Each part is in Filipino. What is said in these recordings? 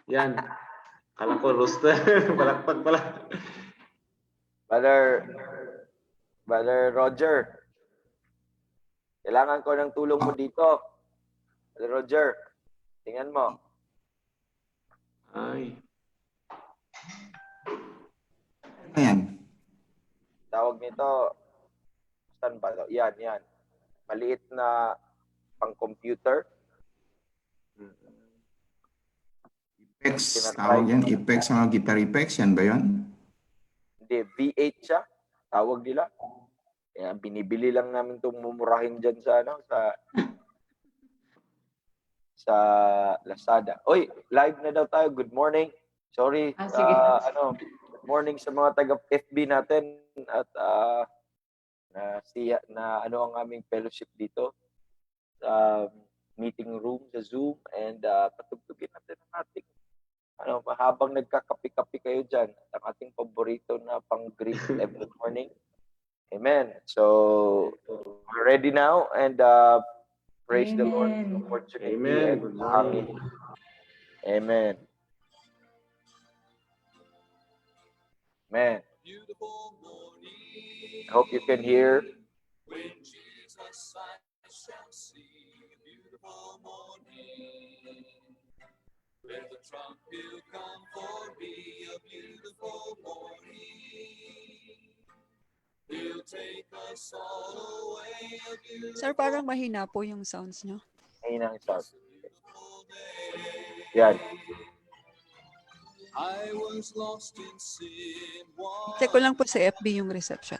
Yan. Kala ko rooster. Palakpak pala. Brother Roger, kailangan ko ng tulong mo dito. Brother Roger, tingnan mo. Ay. Ayan. Tawag nito, saan ba? Yan. Maliit na pang-computer. Effects, tawag yan. Effects, mga guitar effects, yan ba yun? Hindi, V8 siya. Tawag nila. Kaya binibili lang namin itong mumurahin dyan sa Lazada. Oy, live na daw tayo. Good morning. Sorry. Sige. Good morning sa mga taga-FB natin at ano ang aming fellowship dito sa meeting room sa Zoom, and patugtugin natin ang ating habang nagkakapi-kapi kayo dyan, ang ating paborito na pang-greet every morning. Amen. So, we're ready now, and praise the Lord for the opportunity. Amen. Good morning. Amen. Amen. I hope you can hear. When Jesus I shall see a beautiful morning, where the trump will come for me, a beautiful morning. He'll take us all away, a beautiful Sir, parang mahina po yung sounds nyo. Ayun ang sound. Yan. I was lost in sin. Check ko lang po sa FB yung reception.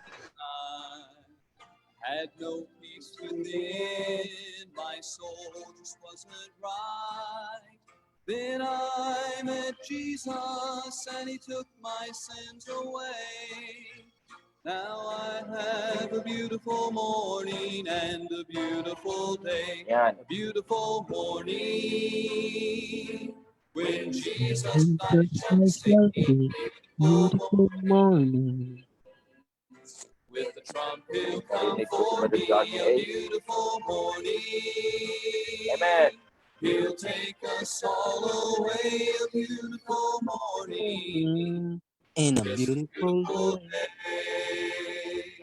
Had no peace within, my soul just wasn't right. Then I met Jesus and he took my sins away. Now I have a beautiful morning and a beautiful day. Yan. A beautiful morning. When Jesus I shall sing a beautiful morning. With the trumpet come for me, a beautiful morning. Amen. He'll take us all away, a beautiful morning. In a beautiful day.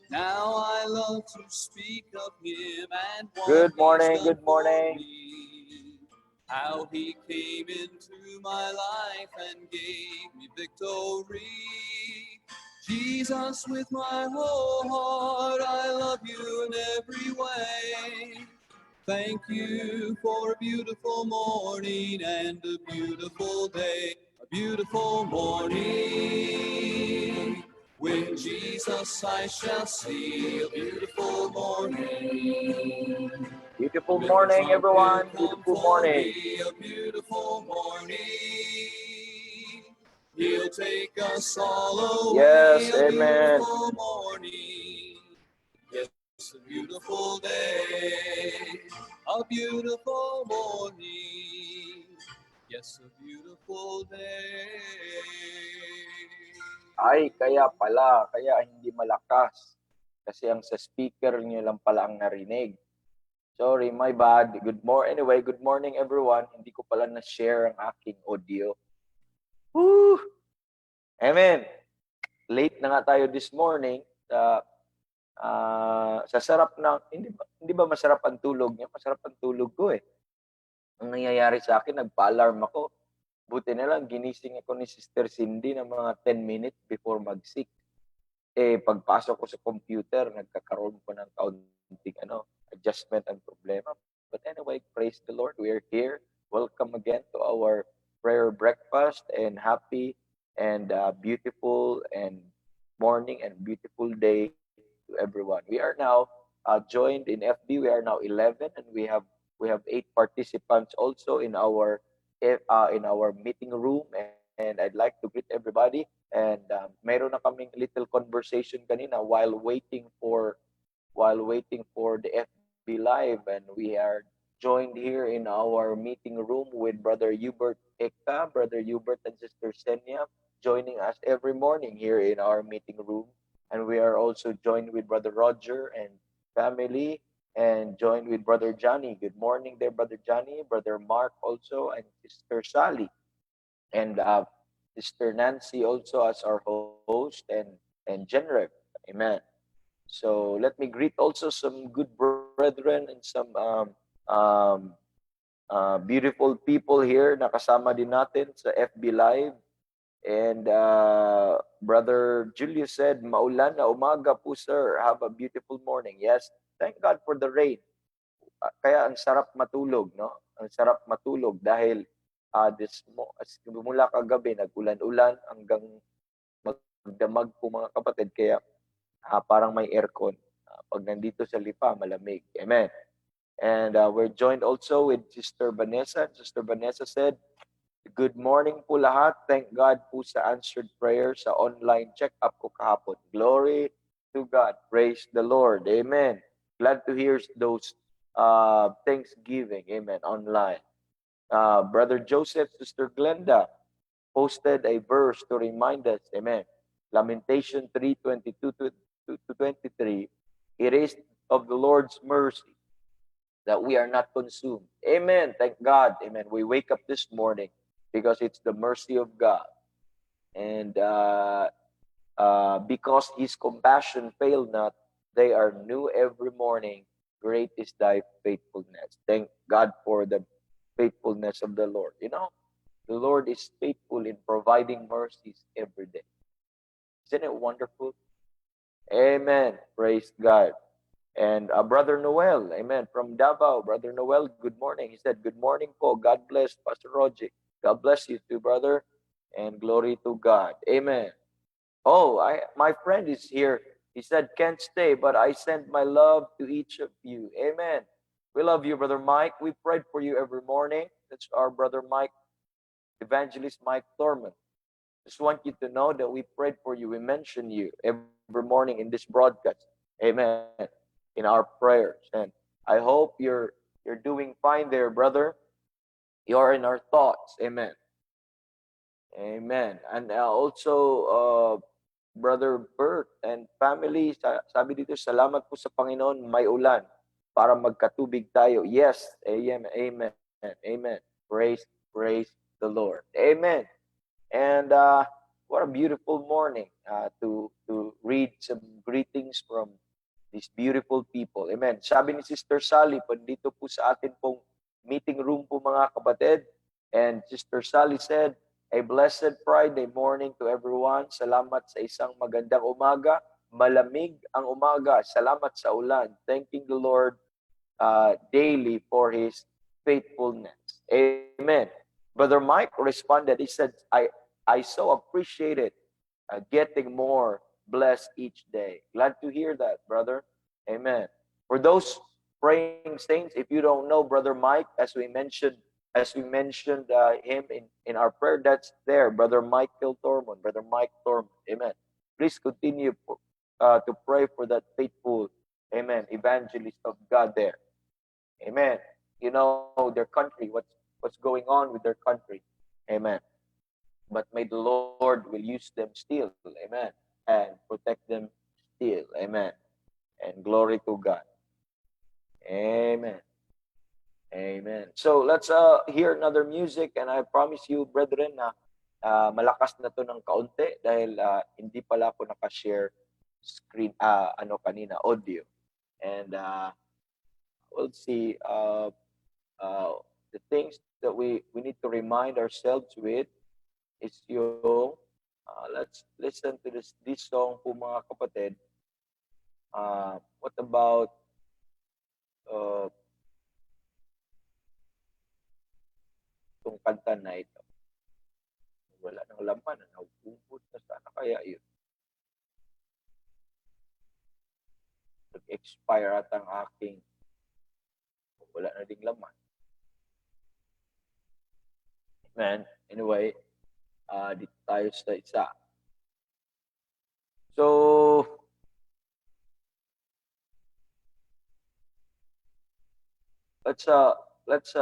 Now I love to speak of him and what Good morning, he's done good morning. for me. How he came into my life and gave me victory. Jesus, with my whole heart, I love you in every way. Thank you for a beautiful morning and a beautiful day. A beautiful morning. When Jesus I shall see, a beautiful morning. Beautiful morning, everyone. Beautiful morning. A beautiful morning. He'll take us all away. Yes, a amen. Beautiful morning. Yes, a beautiful day. A beautiful morning. Yes, a beautiful day. Ay, kaya hindi malakas. Kasi ang sa speaker niyo lang pala ang narinig. Sorry, my bad. Good morning everyone. Hindi ko pala na-share ang aking audio. Woo! Amen. Late na nga tayo this morning. Sa sarap ng, hindi ba masarap ang tulog niya? Masarap ang tulog ko eh. Ang nangyayari sa akin, nagpa-alarm ako. Buti na lang, ginising ako ni Sister Cindy ng mga 10 minutes before mag-6. Pagpasok ko sa computer, nagkakaroon ko ng kaunting adjustment and problema. But anyway, praise the Lord. We are here. Welcome again to our prayer breakfast, and happy and beautiful and morning and beautiful day to everyone. We are now joined in FB. We are now 11, and we have 8 participants also in our meeting room, and I'd like to greet everybody. And meron na kaming little conversation kanina while waiting for the FB live, and we are joined here in our meeting room with Brother Hubert Eka, Brother Hubert and Sister Senya, joining us every morning here in our meeting room. And we are also joined with Brother Roger and family, and joined with Brother Johnny. Good morning there, Brother Johnny, Brother Mark also, and Sister Sally, and Sister Nancy also as our host, and Genrev. Amen. So let me greet also some good brethren and some um, beautiful people here na kasama din natin sa FB Live. And Brother Julius said, maulan na umaga po, sir. Have a beautiful morning. Yes, thank God for the rain. Kaya ang sarap matulog, no? Ang sarap matulog dahil mula kagabi, nag-ulan-ulan hanggang magdamag po mga kapatid. Kaya parang may aircon. Pag nandito sa lipa, malamig. Amen. And we're joined also with Sister Vanessa. Sister Vanessa said, good morning po lahat. Thank God po sa answered prayer sa online check-up ko kahapon. Glory to God. Praise the Lord. Amen. Glad to hear those Thanksgiving. Amen. Online. Brother Joseph, Sister Glenda posted a verse to remind us. Amen. Lamentation 3:22 to 23. It is of the Lord's mercy that we are not consumed. Amen. Thank God. Amen. We wake up this morning because it's the mercy of God. And because his compassion fail not, they are new every morning. Great is thy faithfulness. Thank God for the faithfulness of the Lord. You know, the Lord is faithful in providing mercies every day. Isn't it wonderful? Amen. Praise God. And Brother Noel, amen, from Davao. Brother Noel, good morning. He said, good morning po. God bless, Pastor Roger. God bless you too, brother. And glory to God. Amen. Oh, my friend is here. He said, can't stay, but I send my love to each of you. Amen. We love you, Brother Mike. We prayed for you every morning. That's our Brother Mike, Evangelist Mike Thorman. Just want you to know that we prayed for you. We mention you every morning in this broadcast. Amen. In our prayers. And I hope you're doing fine there, brother. You're in our thoughts. Amen. Amen. And also, Brother Bert and family, sabi dito, salamat po sa Panginoon, may ulan para magkatubig tayo. Yes. Amen. Amen. Amen. Praise the Lord. Amen. And what a beautiful morning to read some greetings from these beautiful people. Amen. Sabi ni Sister Sally, dito po sa atin pong meeting room po mga kapatid. And Sister Sally said, a blessed Friday morning to everyone. Salamat sa isang magandang umaga. Malamig ang umaga. Salamat sa ulan. Thanking the Lord daily for His faithfulness. Amen. Brother Mike responded. He said, I so appreciate it. Getting more blessed each day. Glad to hear that, brother. Amen. For those praying saints, if you don't know Brother Mike, as we mentioned him in our prayer, that's there, Brother Michael Thorman, Brother Mike Thorman. Amen. Please continue to pray for that faithful, amen, evangelist of God there. Amen. You know their country, what's going on with their country. Amen. But may the Lord will use them still. Amen. And protect them still. Amen. And glory to God. Amen. Amen. So let's hear another music, and I promise you, brethren, na malakas na to ng kaunti dahil hindi pala ako naka-share screen kanina audio. And we'll see the things that we need to remind ourselves with is yung let's listen to this song po mga kapatid. What about itong kanta na ito? Wala nang laman, nauubos na sana kaya yun. Nag-expire at ang aking wala na ding laman. Amen. Anyway, dito tayo sa isa. So, let's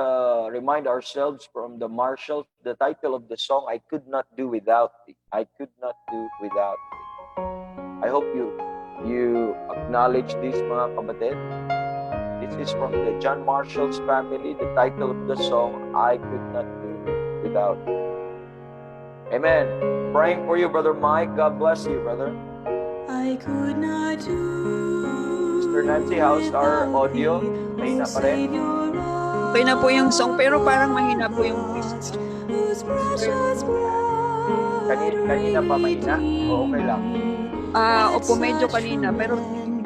remind ourselves from the Marshalls, the title of the song, I Could Not Do Without Thee. I Could Not Do Without Thee. I hope you acknowledge this, mga kapatid. This is from the John Marshall's family. The title of the song, I Could Not Do Without You. Amen. Praying for you, Brother Mike. God bless you, brother. I could not do Sister Nancy, how's our audio? Mahina pa rin? Okay na po yung song, pero parang mahina po yung voice. Kanina pa mahina? O okay lang? Opo, medyo kanina, pero ganun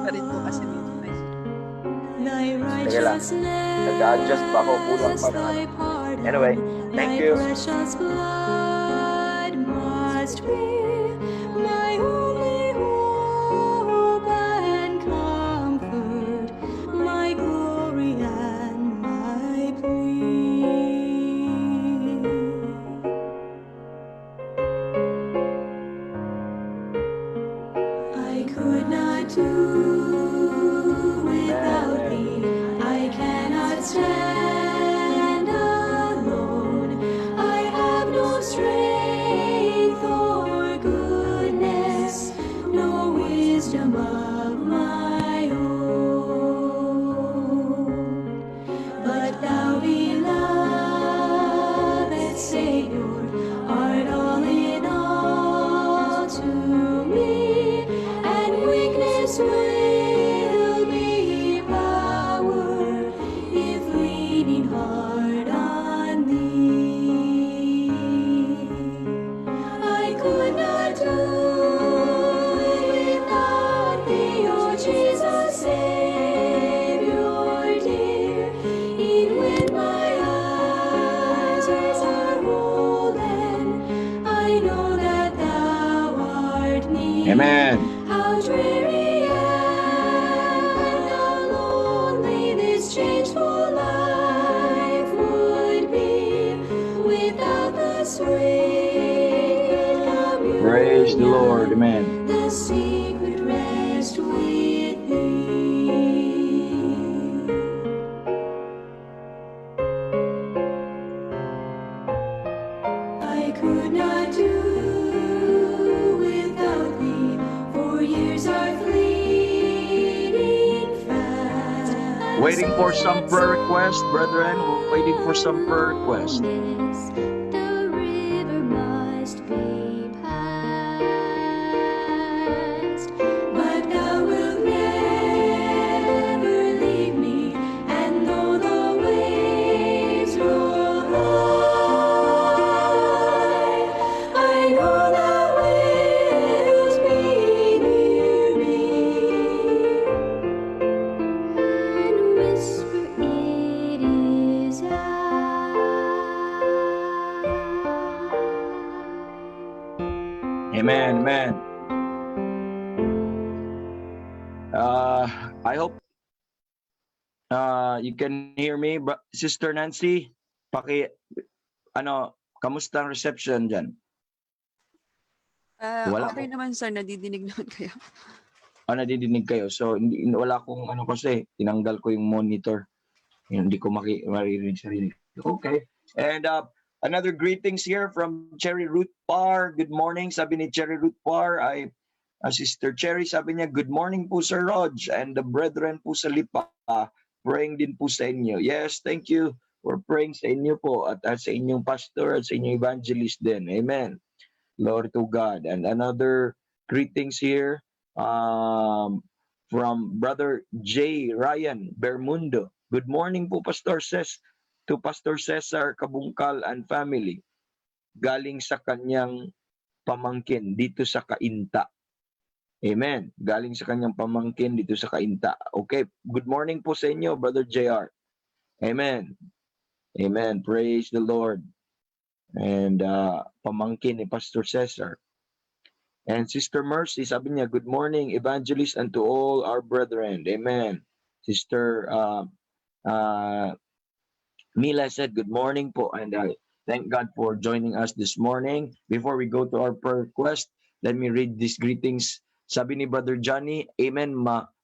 pa rin po kasi medyo mahina. Sige lang. Nag-adjust pa ako. Kulang pa na. Anyway, thank you. My only hope and comfort, my glory and my plea. I could not do without thee. I cannot stand alone. I have no strength or goodness, no wisdom of my own. But thou, beloved Savior, art all in all to me, and weakness will be power if leaning hard on thee. I could not do without thee, O Jesus, Savior dear. E'en when my eyes are golden, I know that thou art near. Amen. How dreary and how lonely this changeful life would be without the sweet communion, Praise the Lord. Amen. the secret rest with thee. I could not do without thee, for years are fleeting fast. Waiting for some prayer request, brethren. Waiting for some prayer request. The river must be passed, but thou wilt never leave me, and though the waves roll high, I know thou wilt be near me, and whisper, it is I. Amen. Amen. I hope you can hear me. Sister Nancy, kamusta ang reception dyan? Wala Okay naman, sir. Nadidinig naman kayo. Nadidinig kayo. So, wala akong kasi, tinanggal ko yung monitor. Hindi ko maririnig sarili. Okay. And another greetings here from Cherry Root Par. Good morning. Sabi ni Cherry Root Par, Sister Cherry, sabi niya, good morning po Sir Rog and the brethren po sa Lipa. Praying din po sa inyo. Yes, thank you for praying sa inyo po at sa inyong pastor at sa inyong evangelist din. Amen. Glory to God. And another greetings here from Brother J. Ryan Bermundo. Good morning po Pastor to Pastor Cesar Kabungkal and family. Galing sa kanyang pamangkin dito sa Kainta. Amen. Galing sa kanyang pamangkin dito sa Kainta. Okay. Good morning po sa inyo, Brother JR. Amen. Amen. Praise the Lord. And pamangkin ni Pastor Cesar. And Sister Mercy, sabi niya, good morning, evangelist, and to all our brethren. Amen. Sister Mila said, good morning po. And thank God for joining us this morning. Before we go to our prayer request, let me read these greetings. Sabi ni Brother Johnny, amen,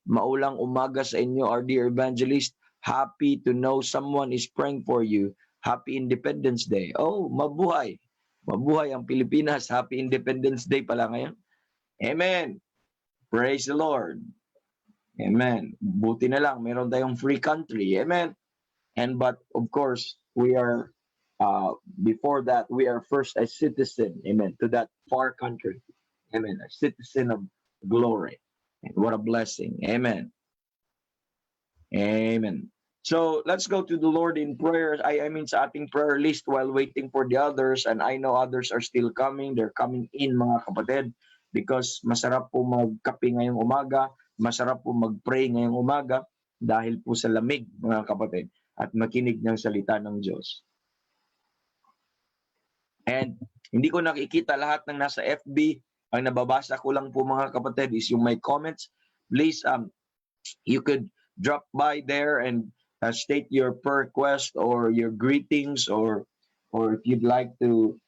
maulang umaga sa inyo, our dear evangelist. Happy to know someone is praying for you. Happy Independence Day. Oh, mabuhay. Mabuhay ang Pilipinas. Happy Independence Day pala ngayon. Amen. Praise the Lord. Amen. Buti na lang, meron tayong free country. Amen. And but of course, we are before that, we are first a citizen. Amen. To that far country. Amen. A citizen of glory. And what a blessing. Amen. Amen. So let's go to the Lord in prayer. I mean sa ating prayer list while waiting for the others. And I know others are still coming. They're coming in, mga kapatid. Because masarap po magkape ngayong umaga. Masarap po mag-pray ngayong umaga. Dahil po sa lamig, mga kapatid. At makinig ng salita ng Diyos. And hindi ko nakikita lahat ng nasa FB. Ang nababasa ko lang po, mga kapatid, is yung my comments. Please, you could drop by there and state your prayer request or your greetings, or if you'd like to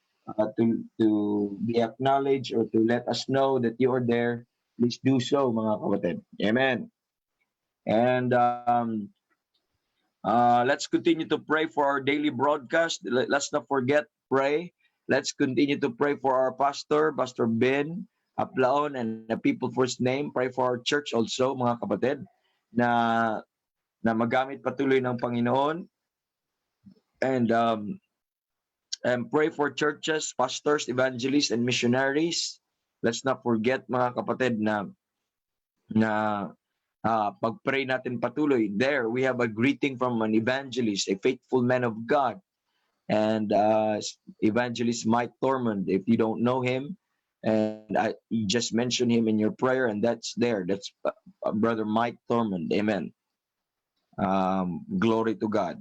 be acknowledged or to let us know that you are there, please do so, mga kapatid. Amen. And let's continue to pray for our daily broadcast. Let's not forget, pray. Let's continue to pray for our pastor, Pastor Ben Aplaon, and the People First Name. Pray for our church also, mga kapatid, na magamit patuloy ng Panginoon. And pray for churches, pastors, evangelists, and missionaries. Let's not forget, mga kapatid, na pag-pray natin patuloy. There, we have a greeting from an evangelist, a faithful man of God. And Evangelist Mike Thurmond, if you don't know him, and you just mention him in your prayer, and that's there. That's Brother Mike Thurmond. Amen. Glory to God.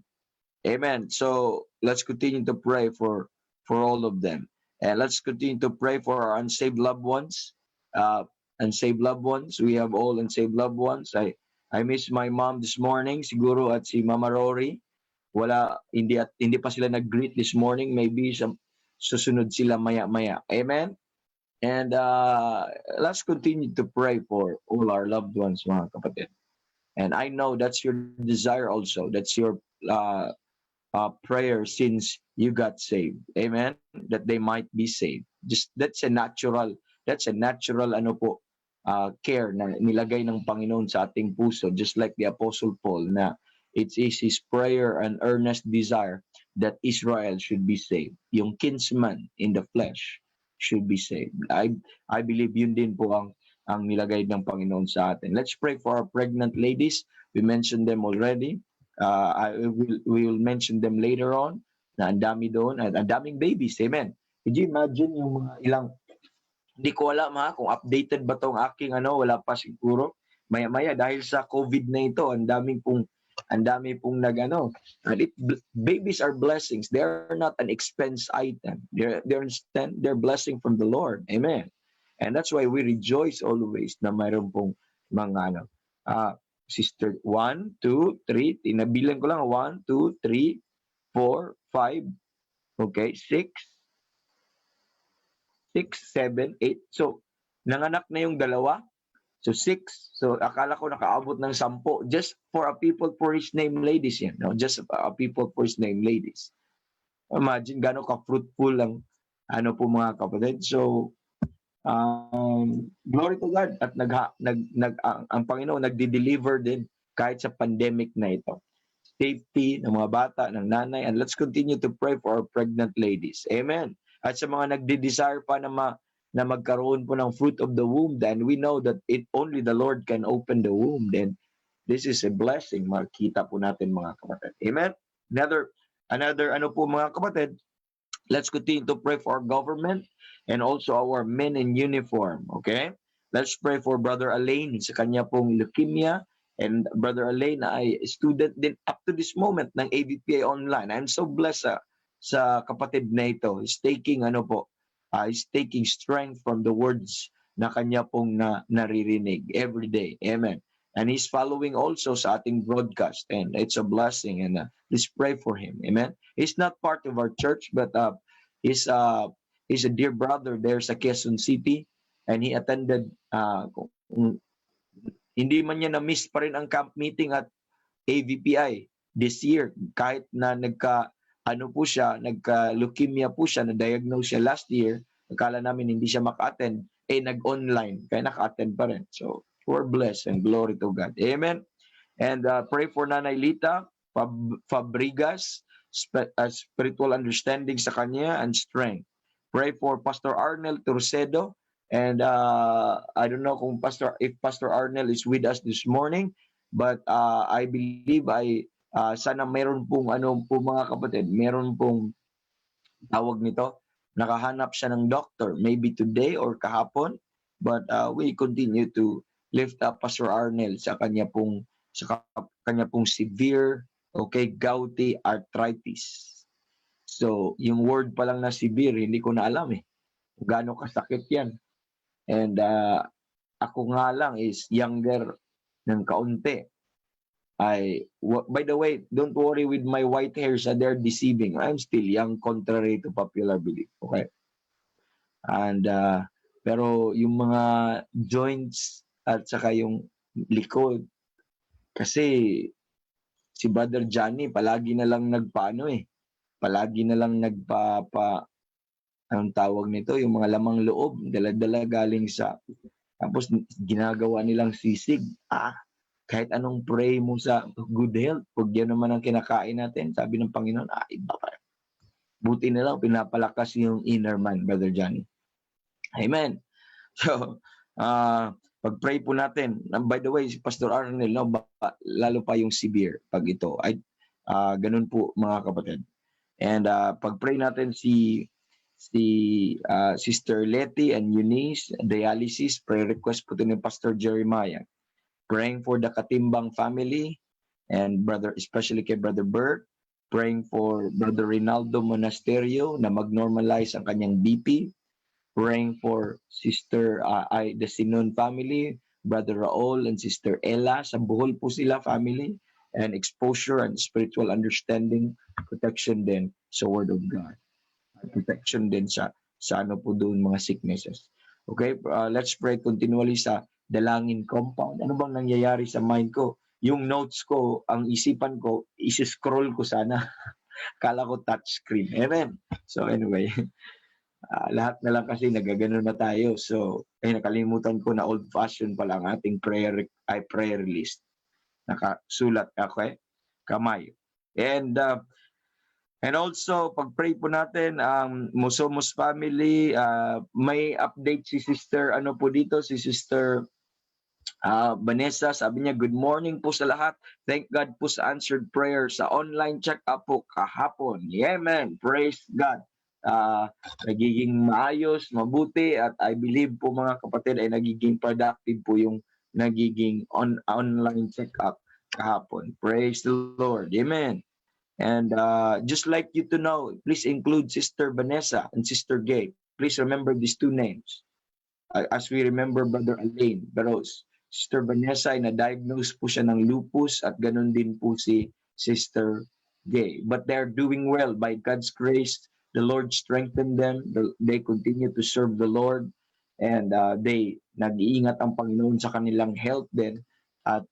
Amen. So let's continue to pray for all of them. And let's continue to pray for our unsaved loved ones. Unsaved loved ones. We have all unsaved loved ones. I miss my mom this morning, siguro, at si Mama Rory. Hindi pa sila nag-greet this morning. Maybe susunod sila maya-maya. Amen. And let's continue to pray for all our loved ones, mga kapatid. And I know that's your desire also. That's your prayer since you got saved. Amen. That they might be saved. That's a natural care na nilagay ng Panginoon sa ating puso, just like the Apostle Paul, na it is his prayer and earnest desire that Israel should be saved. Yung kinsman in the flesh should be saved. I believe yun din po ang nilagay ng Panginoon sa atin. Let's pray for our pregnant ladies. We mentioned them already. We will mention them later on. Na ang dami doon, at ang daming babies. Amen. Could you imagine yung mga ilang, hindi ko alam kung updated ba tong aking wala pa siguro. Maya-maya dahil sa COVID na ito, ang dami pong babies are blessings. They're not an expense item. They're blessing from the Lord. Amen. And that's why we rejoice always na mayroon pong mga sister 1, 2, 3, tinabilan ko lang 1, 2, 3, 4, 5, okay, 6, 7, 8. So nanganak na yung dalawa. So 6. So akala ko nakaabot ng 10 just for a People for His Name ladies yan. No? Just a People for His Name ladies. Imagine gano'ng ka-fruitful ang po, mga kapatid. So glory to God, at ang Panginoon nagdi-deliver din kahit sa pandemic na ito. Safety ng mga bata, ng nanay, and let's continue to pray for our pregnant ladies. Amen. At sa mga nagde-desire pa na magkaroon po ng fruit of the womb, then we know that only the Lord can open the womb. Then this is a blessing. Makita po natin, mga kapatid. Amen. Another po, mga kapatid, let's continue to pray for our government and also our men in uniform. Okay? Let's pray for Brother Alain sa kanya pong leukemia, and Brother Alain ay student din up to this moment ng ABPI online. I'm so blessed sa kapatid na ito. He's taking he's taking strength from the words na kanya pong naririnig every day. Amen. And he's following also sa ating broadcast, and it's a blessing, and let's pray for him. Amen. He's not part of our church, but he's a dear brother there sa Quezon City, and he attended hindi man niya na-miss pa rin ang camp meeting at AVPI this year, kahit na nagka-leukemia po siya, na-diagnose siya last year. Akala namin hindi siya maka-attend, nag-online, kaya naka-attend pa rin. So, who are blessed, and glory to God. Amen. And pray for Nanay Lita Fabrigas, spiritual understanding sa kanya and strength. Pray for Pastor Arnel Torcedo, and I don't know if Pastor Arnel is with us this morning, but I believe sana meron pong mga kapatid, meron pong tawag nito, nakahanap siya ng doctor, maybe today or kahapon, but we continue to lift up Pastor Arnel sa kanya pong severe, gouty arthritis. So, yung word pa lang na severe, hindi ko na alam kung gaano kasakit yan. And ako nga lang is younger ng kaunti. By the way, don't worry with my white hairs, they're deceiving. I'm still young, contrary to popular belief. Okay? And pero yung mga joints at saka yung likod, kasi si Brother Johnny palagi na lang palagi na lang anong tawag nito, yung mga lamang loob, dala-dala galing sa, tapos ginagawa nilang sisig. Kahit anong pray mo sa good health, pag yan naman ang kinakain natin, sabi ng Panginoon, iba pa. Buti na lang, pinapalakas yung inner man, Brother Johnny. Amen. So, pag-pray po natin. By the way, si Pastor Arnel, lalo pa yung severe pag ito. Ganun po, mga kapatid. And pag-pray natin si Sister Letty and Eunice, dialysis, prayer request po ito ni Pastor Jeremiah. Praying for the Katimbang family and especially kay Brother Bert. Praying for Brother Rinaldo Monasterio na mag-normalize ang kanyang BP. Praying for Sister the Sinon family, Brother Raul and Sister Ella. Sa Bohol po sila family. And exposure and spiritual understanding, protection din sa Word of God. Protection din sa po doon mga sicknesses. Okay, let's pray continually sa Dalangin Compound. Ano bang nangyayari sa mind ko? Yung notes ko, ang isipan ko, isi-scroll ko sana. Kala ko touchscreen. Amen. So anyway, lahat na lang kasi nagagano na tayo. So, nakalimutan ko na old-fashioned pala ang ating prayer list. Nakasulat ako kamay. And also, pag-pray po natin, ang Musomos family, may update si Sister, si Sister Vanessa, sabi niya, good morning po sa lahat. Thank God po sa answered prayer sa online check-up po kahapon. Amen. Praise God. Nagiging maayos, mabuti, at I believe po mga kapatid ay nagiging productive po yung nagiging online check-up kahapon. Praise the Lord. Amen. And just like you to know, please include Sister Vanessa and Sister Gay. Please remember these two names. As we remember Brother Alain Beros. Sister Vanessa ay na-diagnose po siya ng lupus at ganun din po si Sister Gay. But they're doing well by God's grace. The Lord strengthened them. They continue to serve the Lord. And they nag-iingat ang Panginoon sa kanilang health din. At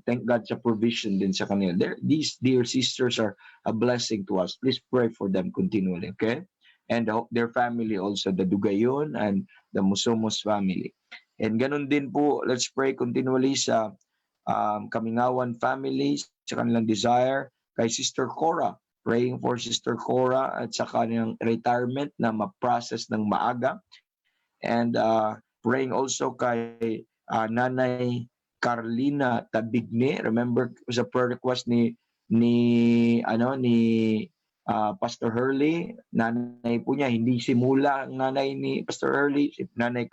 thank God sa provision din sa kanila. These dear sisters are a blessing to us. Please pray for them continually, okay? And their family also, the Dugayon and the Musomos family. And ganun din po, let's pray continually sa Kamingawan family, sa kanilang desire, kay Sister Cora, praying for Sister Cora at sa kanilang retirement na ma-process ng maaga. And praying also kay Nanay Carlina Tabigne. Remember sa prayer request ni Pastor Hurley, nanay po niya, hindi simula ang nanay ni Pastor Hurley, si Nanay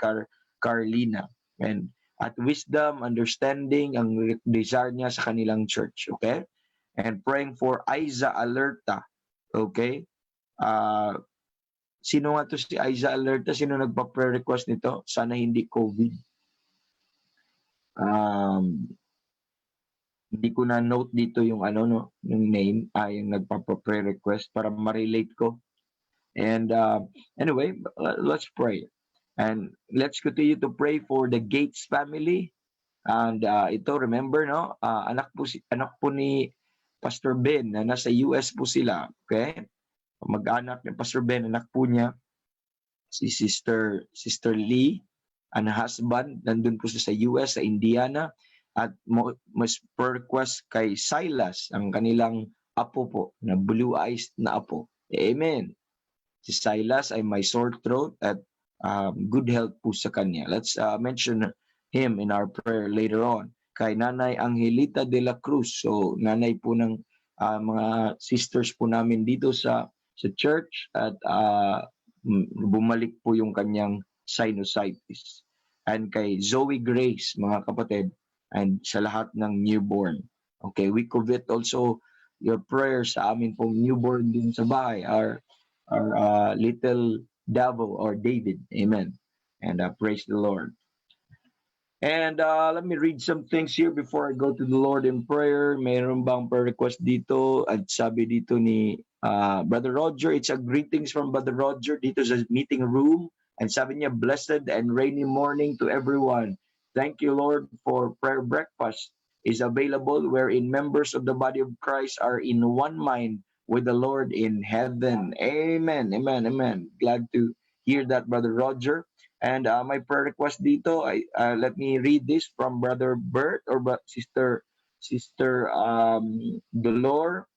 Carlina. And at wisdom, understanding, ang desire niya sa kanilang church. Okay? And praying for Aiza Alerta. Okay? Sino nga to si Aiza Alerta? Sino nagpa-prayer request nito? Sana hindi COVID. Hindi ko na note dito yung yung name, yung nagpa-prayer request para ma-relate ko. And anyway, let's pray. And let's continue to pray for the Gates family. And ito, remember, anak po ni Pastor Ben na nasa US po sila. Okay? Mag-anak ni Pastor Ben, anak po niya, si Sister Lee and husband, nandun po siya sa US, sa Indiana. At mas per request kay Silas, ang kanilang apo po, na blue eyes na apo. Amen. Si Silas ay may sore throat at good health po sa kanya. Let's mention him in our prayer later on. Kay Nanay Angelita de la Cruz. So, nanay po ng mga sisters po namin dito sa church at bumalik po yung kanyang sinusitis. And kay Zoe Grace, mga kapatid, and sa lahat ng newborn. Okay, we covet also your prayers sa amin pong newborn din sa bahay, our little Davo or David. Amen. And praise the Lord. And let me read some things here before I go to the Lord in prayer. Mayroon bang prayer request dito? At sabi dito ni Brother Roger, it's a greetings from Brother Roger dito sa meeting room. And sabi niya, blessed and rainy morning to everyone. Thank you, Lord, for prayer breakfast is available wherein members of the body of Christ are in one mind with the Lord in heaven. Amen, amen, amen. Glad to hear that, Brother Roger. And my prayer request dito, let me read this from Brother Bert or Sister Dolor.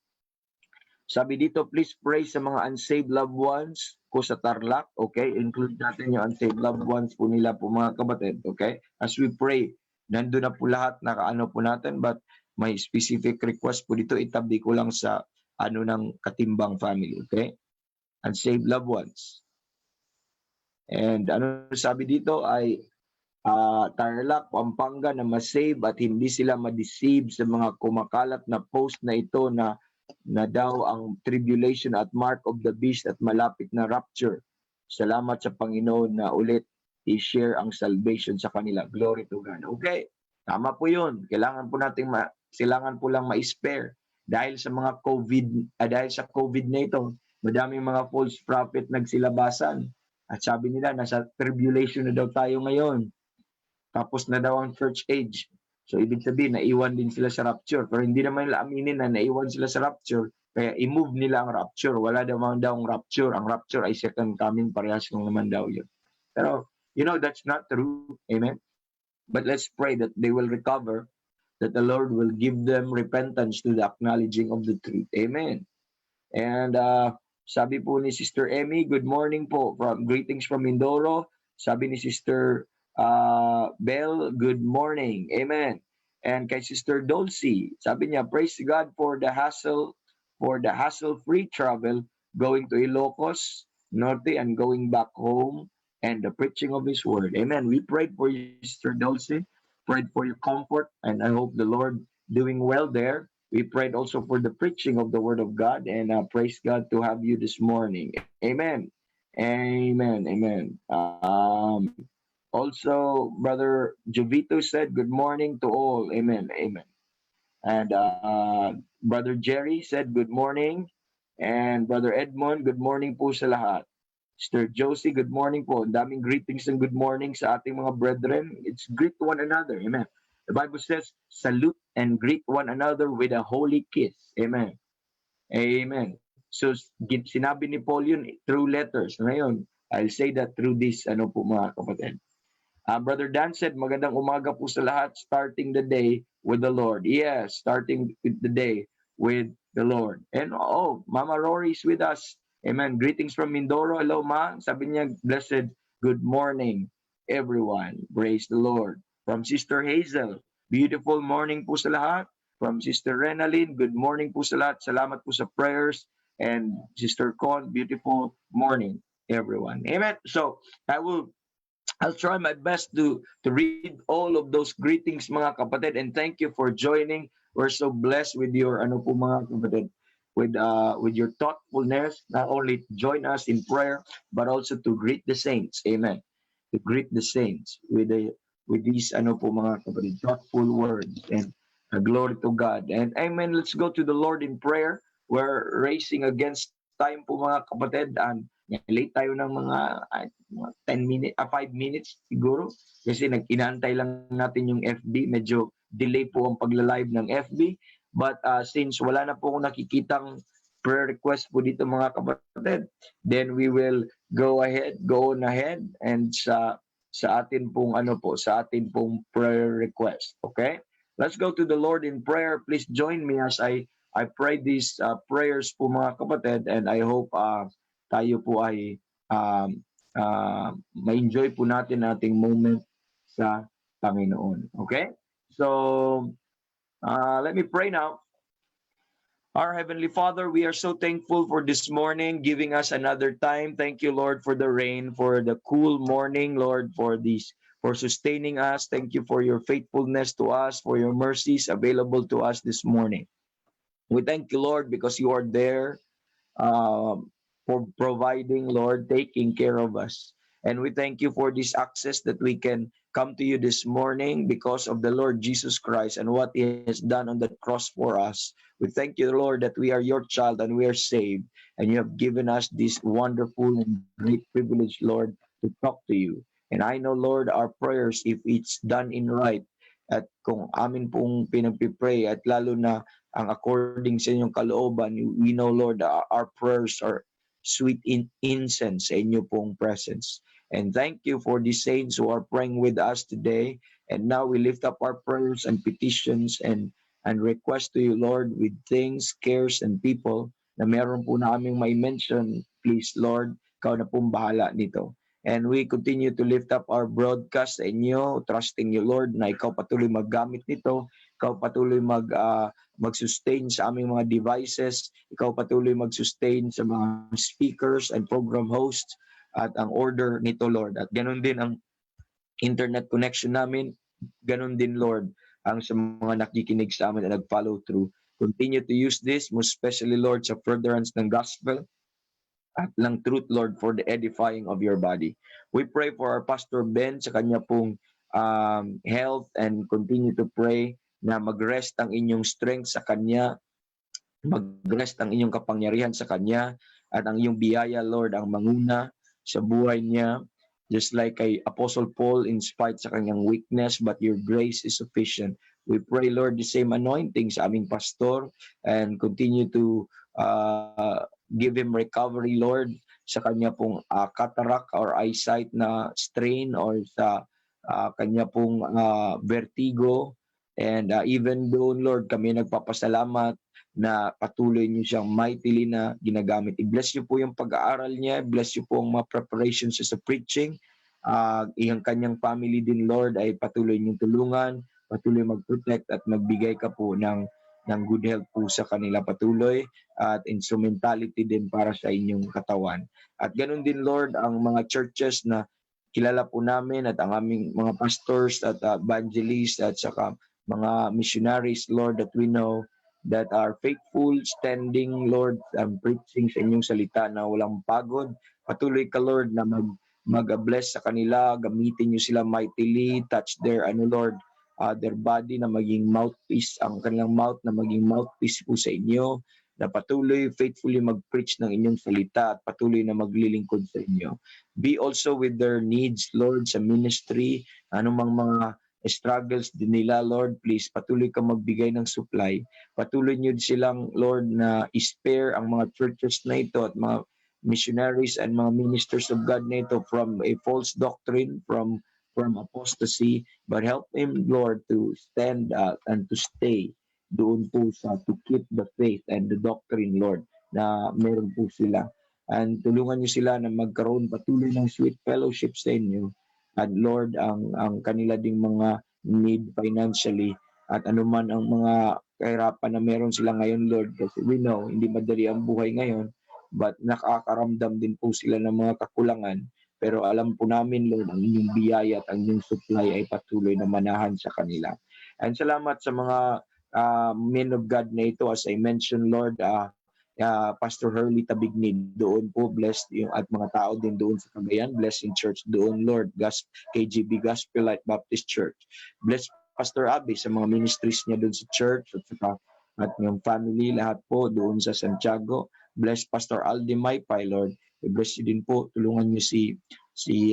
Sabi dito, please pray sa mga unsaved loved ones ko sa Tarlac. Okay, include natin yung unsaved loved ones po nila po, mga kapatid. Okay, as we pray, nandun na po lahat, nakaano po natin, but may specific request po dito, itabi ko lang sa ng Katimbang family. Okay, unsaved loved ones. And sabi dito ay Tarlac, Pampanga na masave at hindi sila ma-deceive sa mga kumakalat na post na ito na daw ang tribulation at mark of the beast at malapit na rapture. Salamat sa Panginoon na ulit i-share ang salvation sa kanila. Glory to God. Okay, tama po yun. Kailangan po natin kailangan po lang ma-spare. Dahil sa mga dahil sa COVID na ito, madaming mga false prophet nagsilabasan. At sabi nila, nasa tribulation na daw tayo ngayon. Tapos na daw ang church age. So, ibig sabihin, naiwan din sila sa rapture. Pero hindi naman nila aminin na naiwan sila sa rapture. Kaya i-move nila ang rapture. Wala naman daw ang rapture. Ang rapture ay second coming. Parehas lang naman daw yun. Pero, that's not true. Amen? But let's pray that they will recover. That the Lord will give them repentance to the acknowledging of the truth. Amen? And, sabi po ni Sister Emmy, good morning po. Greetings from Mindoro. Sabi ni Sister Bell, good morning. Amen. And kay Sister Dulcie, sabi niya, praise God for the hassle-free travel going to Ilocos Norte and going back home and the preaching of His Word. Amen. We prayed for you, Sister Dulcie, prayed for your comfort, and I hope the Lord doing well there. We prayed also for the preaching of the Word of God, and praise God to have you this morning. Amen. Amen. Amen. Also, Brother Jovito said, good morning to all. Amen. Amen. And Brother Jerry said, good morning. And Brother Edmond, good morning po sa lahat. Sister Josie, good morning po. Daming greetings and good morning sa ating mga brethren. It's greet one another. Amen. The Bible says, salute and greet one another with a holy kiss. Amen. Amen. So, sinabi ni Paul yun through letters. Ngayon, I'll say that through this, po mga kapatid. Brother Dan said, magandang umaga po sa lahat, starting the day with the Lord. Yes, starting with the day with the Lord. And Mama Rory is with us. Amen. Greetings from Mindoro. Hello, Ma. Sabi niya, blessed good morning, everyone. Praise the Lord. From Sister Hazel, beautiful morning po sa lahat. From Sister Renalyn, good morning po sa lahat. Salamat po sa prayers. And Sister Con, beautiful morning, everyone. Amen. So, I'll try my best to read all of those greetings, mga kapatid, and thank you for joining. We're so blessed with your po mga kapatid, with your thoughtfulness, not only to join us in prayer, but also to greet the saints. Amen. To greet the saints with these po mga kapatid, thoughtful words, and glory to God. And amen. Let's go to the Lord in prayer. We're racing against time po mga kapatid, and late tayo ng mga 10 minutes, 5 minutes siguro. Kasi inaantay lang natin yung FB. Medyo delay po ang pagla-live ng FB. But since wala na po akong nakikitang prayer request po dito mga kapatid, then we will go on ahead and sa sa atin pong sa atin pong prayer request. Okay? Let's go to the Lord in prayer. Please join me as I pray these prayers po mga kapatid, and I hope tayo po ay ma-enjoy po natin ating moment sa Panginoon. Okay? So, let me pray now. Our Heavenly Father, we are so thankful for this morning, giving us another time. Thank you, Lord, for the rain, for the cool morning, Lord, for sustaining us. Thank you for your faithfulness to us, for your mercies available to us this morning. We thank you, Lord, because you are there for providing, Lord, taking care of us. And we thank you for this access that we can come to you this morning because of the Lord Jesus Christ and what he has done on the cross for us. We thank you, Lord, that we are your child and we are saved. And you have given us this wonderful and great privilege, Lord, to talk to you. And I know, Lord, our prayers, if it's done in right, at kung amin pong pinagpipray, at lalo na ang according sa inyong kalooban, we know, Lord, our prayers are sweet incense sa inyo pong presence. And thank you for the saints who are praying with us today. And now we lift up our prayers and petitions and request to you, Lord, with things, cares, and people na meron po naming may mention. Please, Lord, ikaw na pong bahala nito. And we continue to lift up our broadcast sa inyo, trusting you, Lord, na ikaw patuloy maggamit nito. Ikaw patuloy mag-sustain sa aming mga devices. Ikaw patuloy mag-sustain sa mga speakers and program hosts at ang order nito, Lord. At ganun din ang internet connection namin. Ganun din, Lord, ang sa mga nakikinig sa amin na nag-follow through. Continue to use this, most especially, Lord, sa furtherance ng gospel at lang truth, Lord, for the edifying of your body. We pray for our Pastor Ben sa kanya pong health, and continue to pray na mag-rest ang inyong strength sa kanya, mag-rest ang inyong kapangyarihan sa kanya, at ang iyong biyaya, Lord, ang manguna sa buhay niya. Just like kay Apostle Paul, in spite sa kanyang weakness, but your grace is sufficient. We pray, Lord, the same anointing sa aming pastor, and continue to give him recovery, Lord, sa kanya pong cataract or eyesight na strain, or sa kanya pong vertigo. And even doon, Lord, kami nagpapasalamat na patuloy niyo siyang mightily na ginagamit. I-bless niyo po yung pag-aaral niya. Bless niyo po ang mga preparations sa preaching. Iyang kanyang family din, Lord, ay patuloy niyong tulungan, patuloy mag-protect at magbigay ka po ng good health po sa kanila patuloy, at instrumentality din para sa inyong katawan. At ganun din, Lord, ang mga churches na kilala po namin, at ang aming mga pastors at evangelists at saka mga missionaries, Lord, that we know that are faithful, standing, Lord, preaching sa inyong salita na walang pagod. Patuloy ka, Lord, na mag-bless sa kanila, gamitin niyo sila mightily, touch their, Lord, their body na maging mouthpiece, ang kanilang mouth na maging mouthpiece po sa inyo, na patuloy faithfully mag-preach ng inyong salita at patuloy na maglilingkod sa inyo. Be also with their needs, Lord, sa ministry, anumang mga struggles din nila, Lord, please patuloy ka magbigay ng supply. Patuloy niyo silang, Lord, na spare ang mga churches na ito at mga missionaries and mga ministers of God na ito from a false doctrine, from apostasy, but help him, Lord, to stand and to stay doon po to keep the faith and the doctrine, Lord, na meron po sila. And tulungan niyo sila na magkaroon patuloy ng sweet fellowship sa inyo. At Lord, ang kanila ding mga need financially at anuman ang mga kahirapan na meron sila ngayon, Lord, kasi we know, hindi madali ang buhay ngayon, but nakakaramdam din po sila ng mga kakulangan. Pero alam po namin, Lord, ang inyong biyaya at ang inyong supply ay patuloy na manahan sa kanila. And salamat sa mga men of God na ito, as I mentioned, Lord, Pastor Hurley Tabignig doon po, blessed yung at mga tao din doon sa Cagayan, Blessing Church doon, Lord, KGB Gospel Light Baptist Church. Bless Pastor Abby sa mga ministries niya doon sa church at yung family, lahat po doon sa Santiago. Bless Pastor Aldi Maypay, Lord. Bless you din po. Tulungan niyo si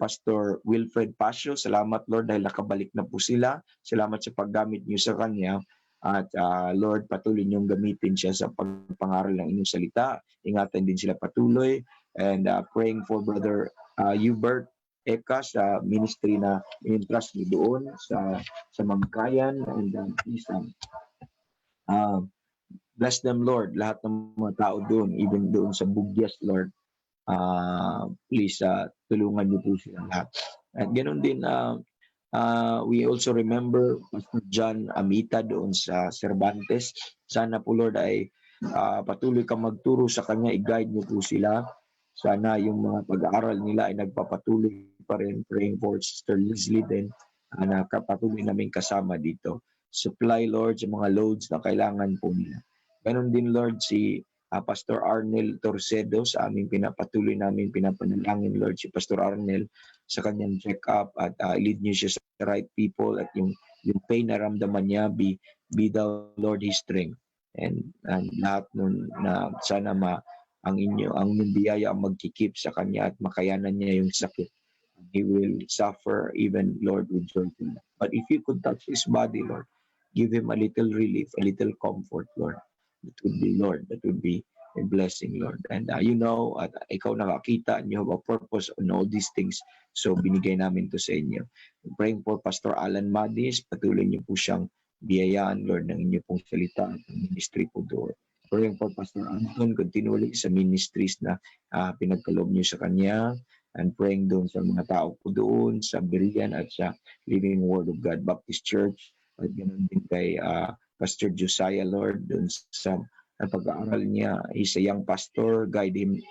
Pastor Wilfred Pasio. Salamat, Lord, dahil nakabalik na po sila. Salamat sa paggamit niyo sa kanya. At Lord, patuloy niyong gamitin siya sa pagpangaral ng inyong salita. Ingatan din sila patuloy. And praying for Brother Hubert Eka sa ministry na in-entrust niyo doon sa Mangkayan, and please uh, bless them, Lord, lahat ng mga tao doon, even doon sa Bugyas, Lord. Please tulungan niyo po sila lahat. At ganoon din, we also remember Pastor John Amita doon sa Cervantes. Sana po, Lord, ay patuloy ka magturo sa kanya, i-guide niyo po sila. Sana yung mga pag-aaral nila ay nagpapatuloy pa rin. Praying for Sister Leslie din, na patuloy namin kasama dito. Supply, Lord, sa mga loads na kailangan po nila. Ganon din, Lord, si Pastor Arnel Torcedo, sa aming pinapatuloy namin pinapanalangin, Lord, si Pastor Arnel sa kanyang check-up, at lead niyo siya sa right people, at yung pain na ramdaman niya, be thou, Lord, his strength. And lahat nun na sana ang inyong biyaya ang magkikip sa kanya at makayanan niya yung sakit. He will suffer even, Lord, with joyful. But if you could touch his body, Lord, give him a little relief, a little comfort, Lord. That would be, Lord, that would be a blessing, Lord. And you know, at ikaw nakakita, and you have a purpose on all these things. So binigay namin to sa inyo. Praying for Pastor Alan Madis, patuloy niyo po siyang biyayaan, Lord, ng inyo pong salita at ministry po doon. Praying for Pastor Anton, continually sa ministries na pinagkaloob niyo sa kanya, and praying doon sa mga tao po doon, sa Berean at sa Living Word of God Baptist Church, at ganoon din kay Pastor Josiah, Lord, doon sa pag-aaral niya. He's a young pastor, guide him,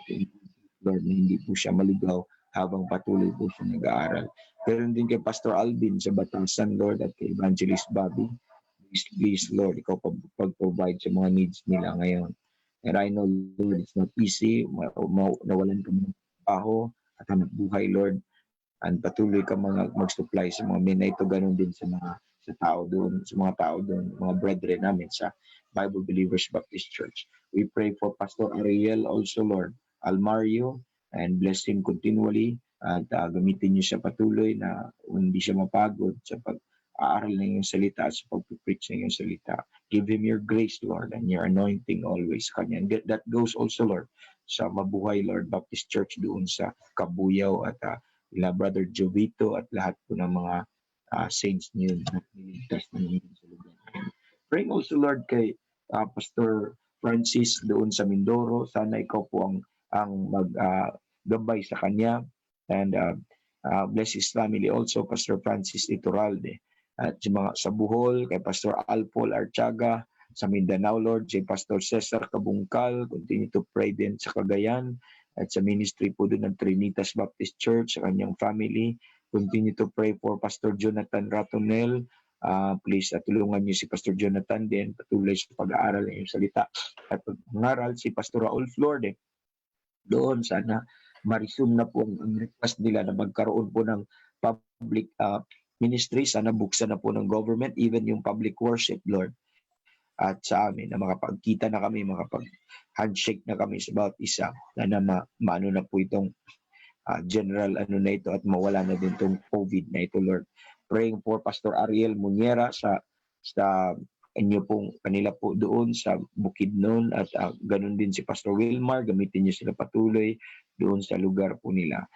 Lord, na hindi po siya maligaw habang patuloy po siya nag-aaral. Pero din kay Pastor Alvin sa Batasan, Lord, at kay Evangelist Bobby. Please, Lord, ikaw pag-provide sa mga needs nila ngayon. And I know, Lord, it's not easy. Nawalan kami ng trabaho at hanap buhay, Lord. And patuloy ka mag-supply sa mga men na ito. Ganun din sa mga tao doon, mga brethren namin sa Bible Believers Baptist Church. We pray for Pastor Ariel also, Lord, Almario, and bless him continually. At gamitin niyo siya patuloy na hindi siya mapagod sa pag-aaral ng iyong salita at sa pag-preach ng iyong salita. Give him your grace, Lord, and your anointing always kanya. And that goes also, Lord, sa Mabuhay, Lord, Baptist Church doon sa Kabuyaw, at Brother Jovito at lahat po ng mga saints niyo na niligtas na niyo sa lugar. Praying also, Lord, kay Pastor Francis doon sa Mindoro. Sana ikaw po ang maggabay sa kanya, and bless his family also, Pastor Francis Iturralde. At sa Bohol, kay Pastor Alpol Archaga, sa Mindanao, Lord, si Pastor Cesar Kabungkal, continue to pray din sa Cagayan, at sa ministry po doon ng Trinitas Baptist Church, sa kanyang family. Continue to pray for Pastor Jonathan Ratonel. Please, tulungan niyo si Pastor Jonathan din, patuloy sa pag-aaral ng iyong salita. At pag-aaral si Pastor Raul Florde, doon sana ma-resume na po ang request nila na magkaroon po ng public ministry. Sana buksan na po ng government, even yung public worship, Lord. At sa amin, na makapagkita na kami, makapag-handshake na kami sa bawat isa, na maano na po itong general na ito, at mawala na din itong COVID na ito, Lord. Praying for Pastor Ariel Muniera sa inyo pong kanila po doon sa Bukidnon, at ganun din si Pastor Wilmar, gamitin niyo sila patuloy doon sa lugar po nila.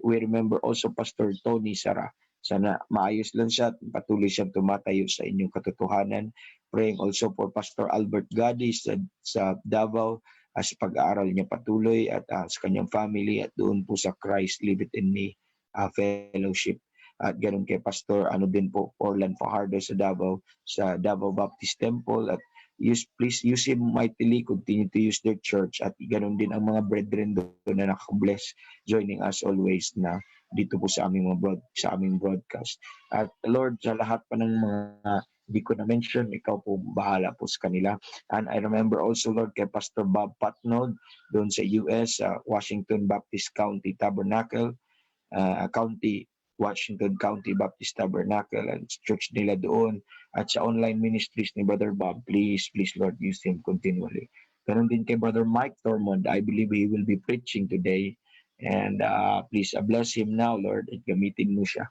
We remember also Pastor Tony Sara. Sana maayos lang siya at patuloy siyang tumatayo sa inyong katotohanan. Praying also for Pastor Albert Gadi sa Davao, as pag-aaral niya patuloy, at sa kanyang family, at doon po sa Christ Live It In Me Fellowship. At ganun kay Pastor din po, Orlan Fajardo sa Davao Baptist Temple. At please use him mightily, continue to use their church, at ganun din ang mga brethren doon na nakabless, joining us always na dito po sa aming broadcast. At Lord, sa lahat pa ng mga hindi ko na-mention, ikaw po bahala po sa kanila. And I remember also, Lord, kay Pastor Bob Patnod doon sa US, Washington Baptist County Tabernacle, Washington County Baptist Tabernacle, and church nila doon, at sa online ministries ni Brother Bob. Please, Lord, use him continually. Ganon din kay Brother Mike Thormond. I believe he will be preaching today. And please bless him now, Lord, at gamitin mo siya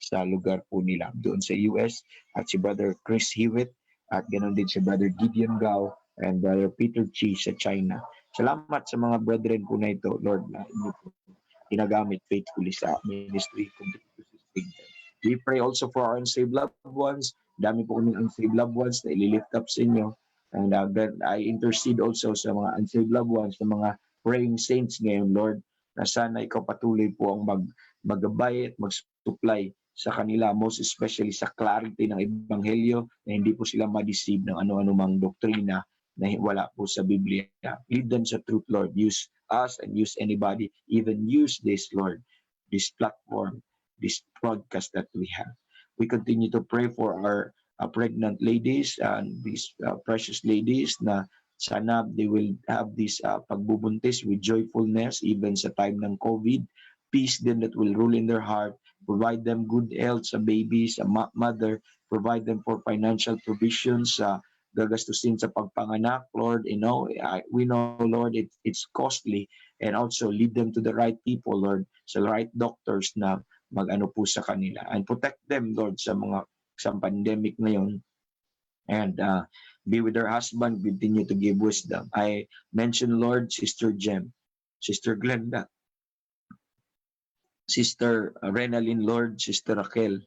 sa lugar po nila doon sa US, at si Brother Chris Hewitt, at ganon din si Brother Gideon Gao and Brother Peter Chi sa China. Salamat sa mga brethren po na ito, Lord, na inyo po ginagamit faithfully sa ministry. Continue to sustain them. We pray also for our unsaved loved ones. Dami po kaming unsaved loved ones na ililift up sa inyo. And I intercede also sa mga unsaved loved ones, sa mga praying saints ngayon, Lord, na sana ikaw patuloy po ang maggabay at mag-supply sa kanila, most especially sa clarity ng Ebanghelyo, na hindi po sila ma-deceive ng ano-ano mang doktrina na wala po sa Biblia. Lead them sa truth, Lord. Use us and use anybody, even use this, Lord, this platform, this broadcast that we have. We continue to pray for our pregnant ladies and these precious ladies na sana they will have this pagbubuntis with joyfulness even sa time ng COVID. Peace then that will rule in their heart. Provide them good health sa babies, sa mother. Provide them for financial provisions sa gagastusin sa pagpanganak, Lord. You know, we know, Lord, it's costly, and also lead them to the right people, Lord, sa right doctors na mag-ano po sa kanila, and protect them, Lord, sa pandemic ngayon, and be with their husband, continue to give wisdom. I mentioned, Lord, Sister Jem, Sister Glenda, Sister Renalyn, Lord, Sister Raquel,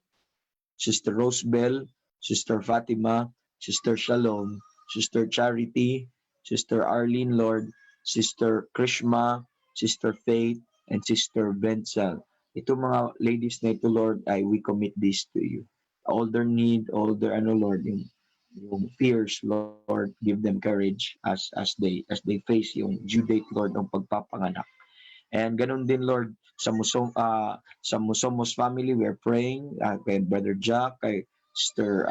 Sister Rosebell, Sister Fatima, Sister Shalom, Sister Charity, Sister Arlene, Lord, Sister Krishma, Sister Faith, and Sister Bensal. Ito mga ladies na ito, Lord, we commit this to you. All their need, all their Lord, yung fears, Lord, give them courage as they face yung due date, Lord, ng pagpapanganak. And ganun din, Lord, sa Musomos family, we are praying kay Brother Jack, kay Sister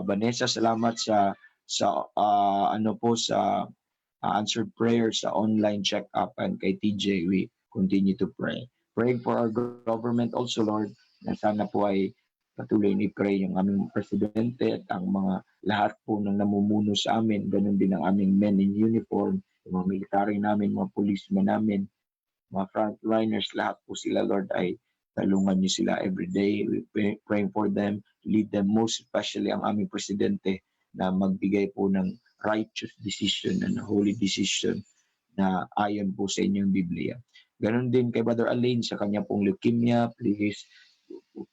Vanessa, salamat sa answered prayer sa online check-up, and kay TJ, we continue to pray. Praying for our government also, Lord, na sana po ay patuloy ni pray yung aming presidente at ang mga lahat po ng namumuno sa amin, ganun din ang aming men in uniform, yung mga military namin, mga policemen namin, mga frontliners, lahat po sila, Lord, ay talungan niyo sila every day. We praying for them, lead them, most especially ang aming presidente na magbigay po ng righteous decision and holy decision na ayon po sa inyong Biblia. Ganon din kay Brother Alain sa kanya pong leukemia, please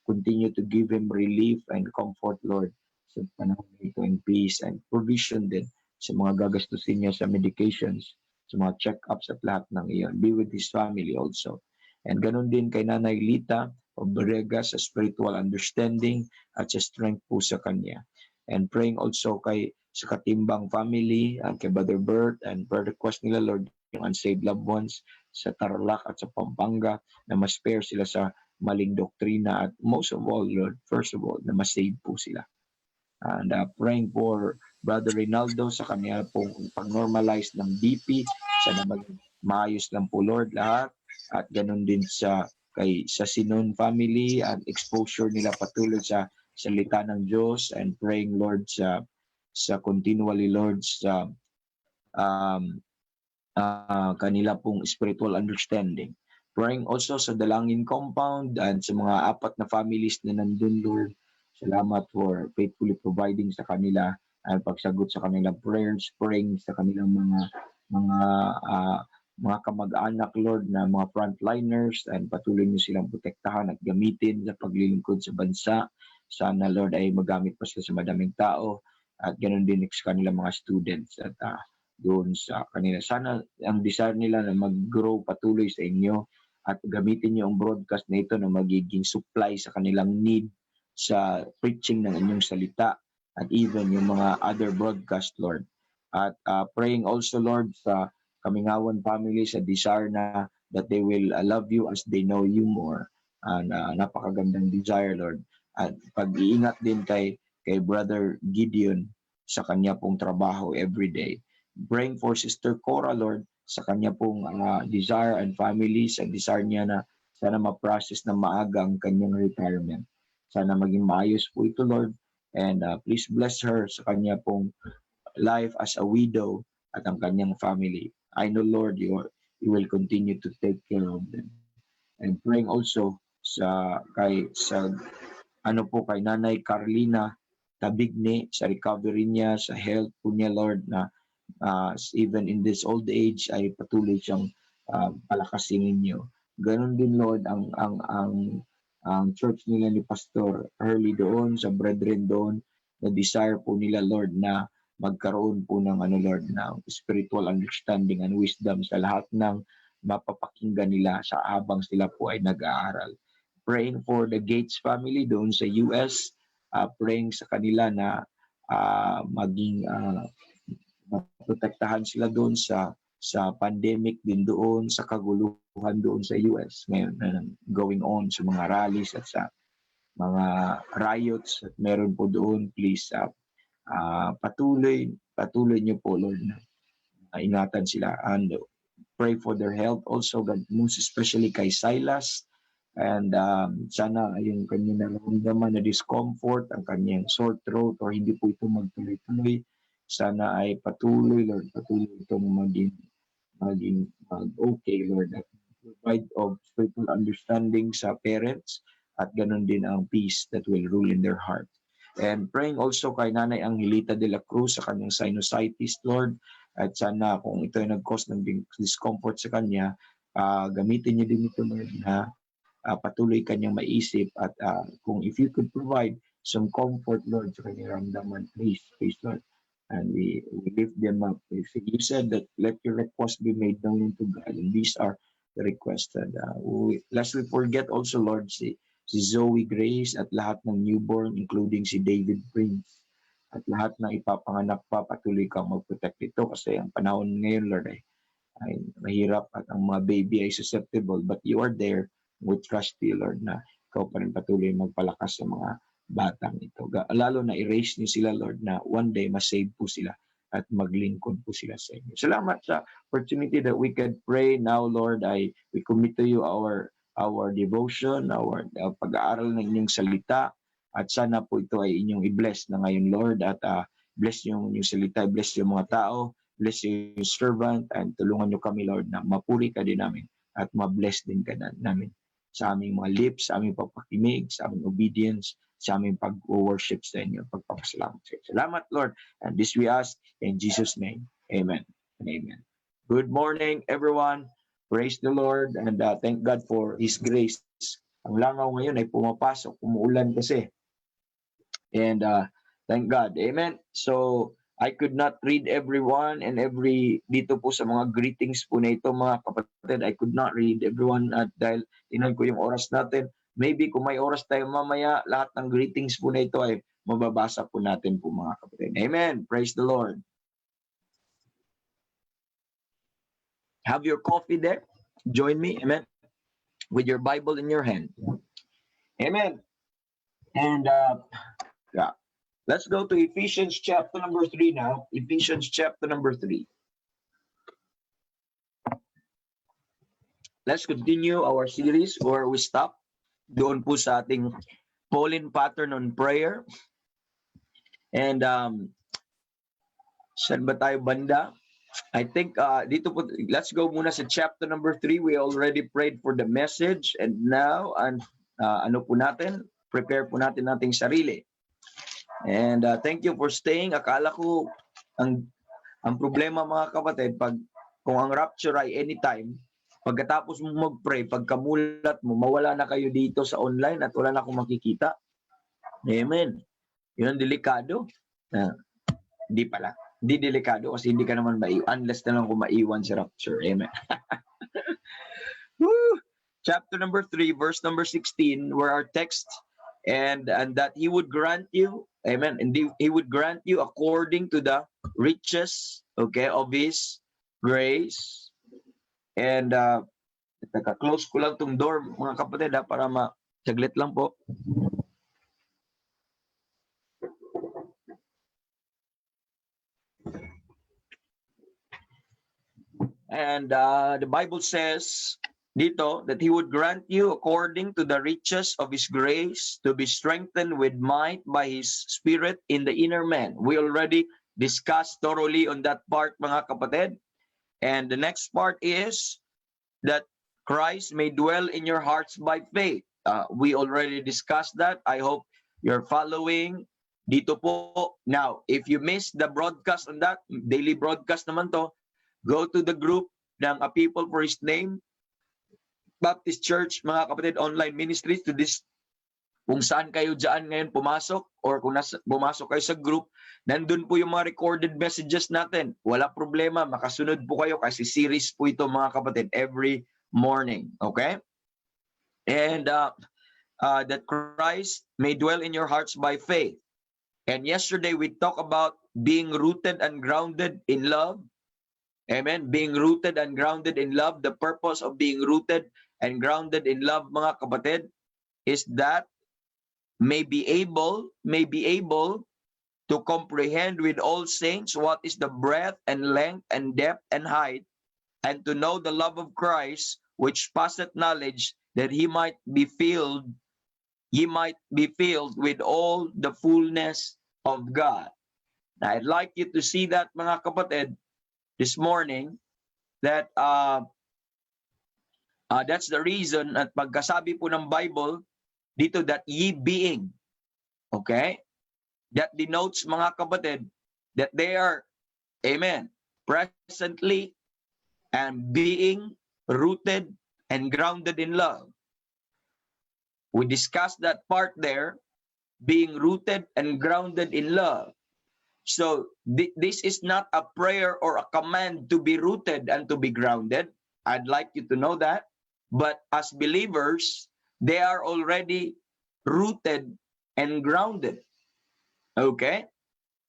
continue to give him relief and comfort, Lord, sa panahon nito, in peace and provision din sa mga gagastusin niya sa medications, sa mga check-ups at lahat ng iyon. Be with his family also. And ganun din kay Nanay Lita Obrega sa spiritual understanding at sa strength po sa kanya. And praying also sa Katimbang family, and kay Brother Bert, and prayer request nila, Lord, yung unsaved loved ones sa Tarlac at sa Pampanga, na ma-spare sila sa maling doktrina, at most of all, Lord, first of all, na ma-save po sila. And praying for Brother Reynaldo sa kanya pong pag-normalize ng DP, sana maayos lang po, Lord, lahat. At ganun din sa Sinon family, at exposure nila patuloy sa salita ng Diyos, and praying, Lord, sa continually, Lord, sa kanila pong spiritual understanding. Praying also sa Dalangin Compound and sa mga 4 na families na nandun, Lord. Salamat for faithfully providing sa kanila at pagsagot sa kanilang prayers, praying sa kanilang mga kamag-anak, Lord, na mga frontliners, and patuloy niyo silang protektahan at gamitin sa paglilingkod sa bansa. Sana, Lord, ay magamit pa sila sa madaming tao, at ganoon din sa kanilang mga students at doon sa kanila. Sana ang desire nila na mag-grow patuloy sa inyo, at gamitin niyo ang broadcast na ito na magiging supply sa kanilang need sa preaching ng inyong salita, at even yung mga other broadcast, Lord. At praying also, Lord, sa Kamingawan family, sa desire na that they will love you as they know you more. And napakagandang desire, Lord. At pag-iingat din kay Brother Gideon sa kanya pong trabaho every day. Praying for Sister Cora, Lord, sa kanya pong desire and family, sa desire niya na sana ma-process na maaga ang kanyang retirement. Sana maging maayos po ito, Lord. And please bless her sa kanya pong life as a widow at ang kanyang family. I know, Lord, you will continue to take care of them. And praying also kay Nanay Carlina Tabigne, sa recovery niya, sa health po niya, Lord, na even in this old age ay patuloy siyang palakasin ninyo. Ganon din, Lord, ang church nila ni Pastor Early doon, sa brethren doon, na desire po nila, Lord, na magkaroon po ng Lord, ng spiritual understanding and wisdom sa lahat ng mapapakinggan nila sa habang sila po ay nag-aaral. Praying for the Gates family doon sa US, praying sa kanila na maging maprotektahan sila doon sa pandemic din doon, sa kaguluhan doon sa US ngayon, going on sa mga rallies at sa mga riots at meron po doon. Please patuloy niyo po, Lord, na ingatan sila, and pray for their health also, God, most especially kay Silas, and sana yung kanyang nararamdaman na discomfort, ang kanyang sore throat, or hindi po ito magtuloy-tuloy, sana ay patuloy, Lord, patuloy itong maging okay, Lord, at provide of spiritual understanding sa parents, at ganun din ang peace that will rule in their heart. And praying also kay Nanay Angelita de la Cruz sa kanyang sinusitis, Lord, at sana kung ito ay nag-cause ng discomfort sa kanya, gamitin niyo din ito, Lord, na patuloy kanyang maisip, at kung if you could provide some comfort, Lord, sa kanyang ramdaman, please, Lord. And we lift them up. You said that let your request be made known to God, and these are the requests. Lest we forget also, Lord, si Zoe Grace at lahat ng newborn, including si David Prince, at lahat na ipapanganak pa, patuloy kang mag-protect ito, kasi ang panahon ngayon, Lord, ay mahirap, at ang mga baby ay susceptible, but you are there. We trust you, Lord, na ikaw pa rin patuloy magpalakas sa mga batang ito. Lalo na i-raise niyo sila, Lord, na one day masave po sila at maglingkod po sila sa inyo. Salamat sa opportunity that we can pray now, Lord. We commit to you our devotion, our pag-aaral ng inyong salita, at sana po ito ay inyong i-bless na ngayon, Lord, at bless yung inyong salita, bless yung mga tao, bless yung servant, and tulungan niyo kami, Lord, na mapuri ka din namin at ma-bless din ka namin sa aming mga lips, sa aming pagpakinig, sa aming obedience, sa aming pag-worship sa inyo, pagpapasalamat sa inyo. Salamat, Lord, and this we ask in Jesus' name. Amen and amen. Good morning, everyone. Praise the Lord, and thank God for His grace. Ang langaw ngayon ay pumapasok, umuulan kasi. And thank God. Amen. So, I could not read everyone and dito po sa mga greetings po na ito, mga kapatid, I could not read everyone dahil tinan ko yung oras natin. Maybe kung may oras tayo mamaya, lahat ng greetings po na ito ay mababasa po natin po, mga kapatid. Amen. Praise the Lord. Have your coffee there. Join me. Amen. With your Bible in your hand. Amen. And yeah. Let's go to Ephesians chapter number 3 now. Ephesians chapter number 3. Let's continue our series where we stop. Doon po sa ating Pauline pattern on prayer. And saan ba tayo banda? I think dito po, let's go muna sa chapter number 3. We already prayed for the message, and now ano po natin? Prepare po natin ating sarili. And thank you for staying. Akala ko ang problema, mga kapatid, kung ang rapture ay anytime, pagkatapos mo mag-pray, pagkamulat mo, mawala na kayo dito sa online at wala na akong makikita. Amen. Yun ang delikado. Hindi pala. Hindi delikado kasi hindi ka naman maiwan unless na lang kung maiwan si rapture. Amen. Chapter number 3, verse number 16, where our text, and that He would grant you, amen, and He would grant you according to the riches, okay, of His grace. And close ko lang tong door, mga kapatid, para saglit lang po. And the Bible says dito that He would grant you according to the riches of His grace to be strengthened with might by His Spirit in the inner man. We already discussed thoroughly on that part, mga kapatid. And the next part is that Christ may dwell in your hearts by faith. We already discussed that. I hope you're following. Dito po. Now, if you missed the broadcast on that, daily broadcast naman to, go to the group ng A People for His Name Baptist Church, mga kapatid, online ministries to this. Kung saan kayo dyan ngayon pumasok or kung pumasok kayo sa group, nandun po yung mga recorded messages natin. Wala problema, makasunod po kayo kasi series po ito, mga kapatid, every morning. Okay? And that Christ may dwell in your hearts by faith. And yesterday we talked about being rooted and grounded in love. Amen. Being rooted and grounded in love. The purpose of being rooted and grounded in love, mga kapatid, is that may be able to comprehend with all saints what is the breadth and length and depth and height, and to know the love of Christ, which passeth knowledge, that ye might be filled with all the fullness of God. Now, I'd like you to see that, mga kapatid, this morning, that that's the reason at pagkasabi po ng Bible dito that ye being, okay? That denotes, mga kapatid, that they are, amen, presently and being rooted and grounded in love. We discussed that part there, being rooted and grounded in love. So this is not a prayer or a command to be rooted and to be grounded. I'd like you to know that. But as believers, they are already rooted and grounded. Okay?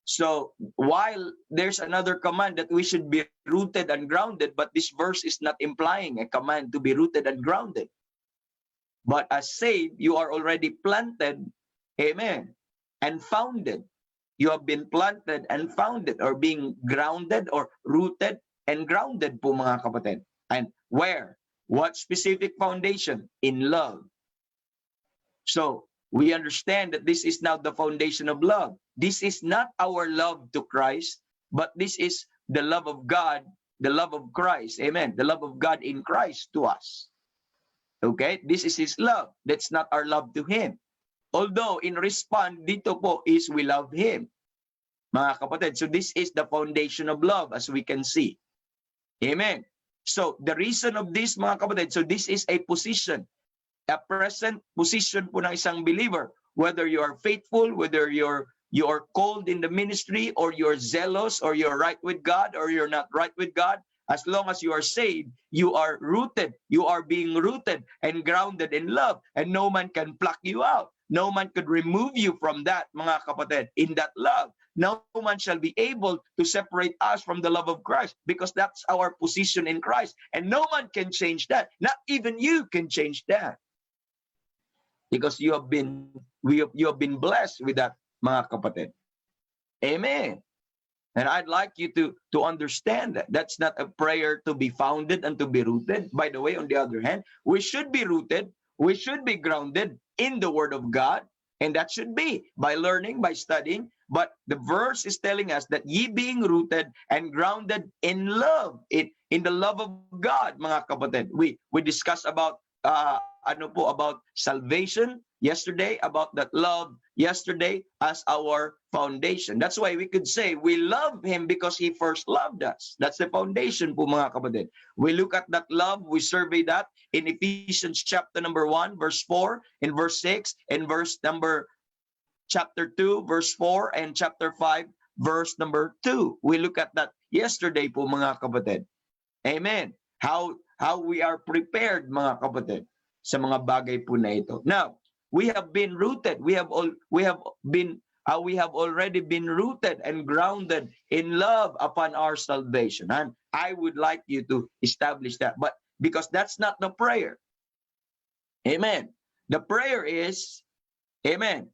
So while there's another command that we should be rooted and grounded, but this verse is not implying a command to be rooted and grounded. But as saved, you are already planted, amen, and founded. You have been planted and founded, or being grounded or rooted and grounded po, mga kapatid. And where? What specific foundation? In love. So we understand that this is now the foundation of love. This is not our love to Christ, but this is the love of God, the love of Christ. Amen. The love of God in Christ to us. Okay? This is His love. That's not our love to Him. Although in response dito po is we love Him, mga kapatid. So this is the foundation of love, as we can see. Amen. So the reason of this, mga kapatid, so this is a position, a present position po ng isang believer. Whether you are faithful, whether you are called in the ministry, or you're zealous, or you're right with God, or you're not right with God, as long as you are saved, you are rooted. You are being rooted and grounded in love, and no man can pluck you out. No man could remove you from that, mga kapatid, in that love. No man shall be able to separate us from the love of Christ, because that's our position in Christ. And no man can change that. Not even you can change that. Because you have been blessed with that, mga kapatid. Amen. And I'd like you to understand that. That's not a prayer to be founded and to be rooted. By the way, on the other hand, we should be rooted, we should be grounded in the Word of God, and that should be by learning, by studying. But the verse is telling us that ye being rooted and grounded in love, in the love of God, mga kapatid. We discussed about about salvation yesterday, about that love yesterday as our foundation. That's why we could say we love Him because He first loved us. That's the foundation po, mga kapatid. We look at that love, we survey that in Ephesians chapter number 1, verse 4, in verse 6, and chapter 2, verse 4, and chapter 5, verse number 2. We look at that yesterday po, mga kapatid. Amen. How we are prepared, mga kapatid, sa mga bagay po na ito. Now, we have been rooted. We have already been rooted and grounded in love upon our salvation. And I would like you to establish that. But because that's not the prayer. Amen. The prayer is, amen.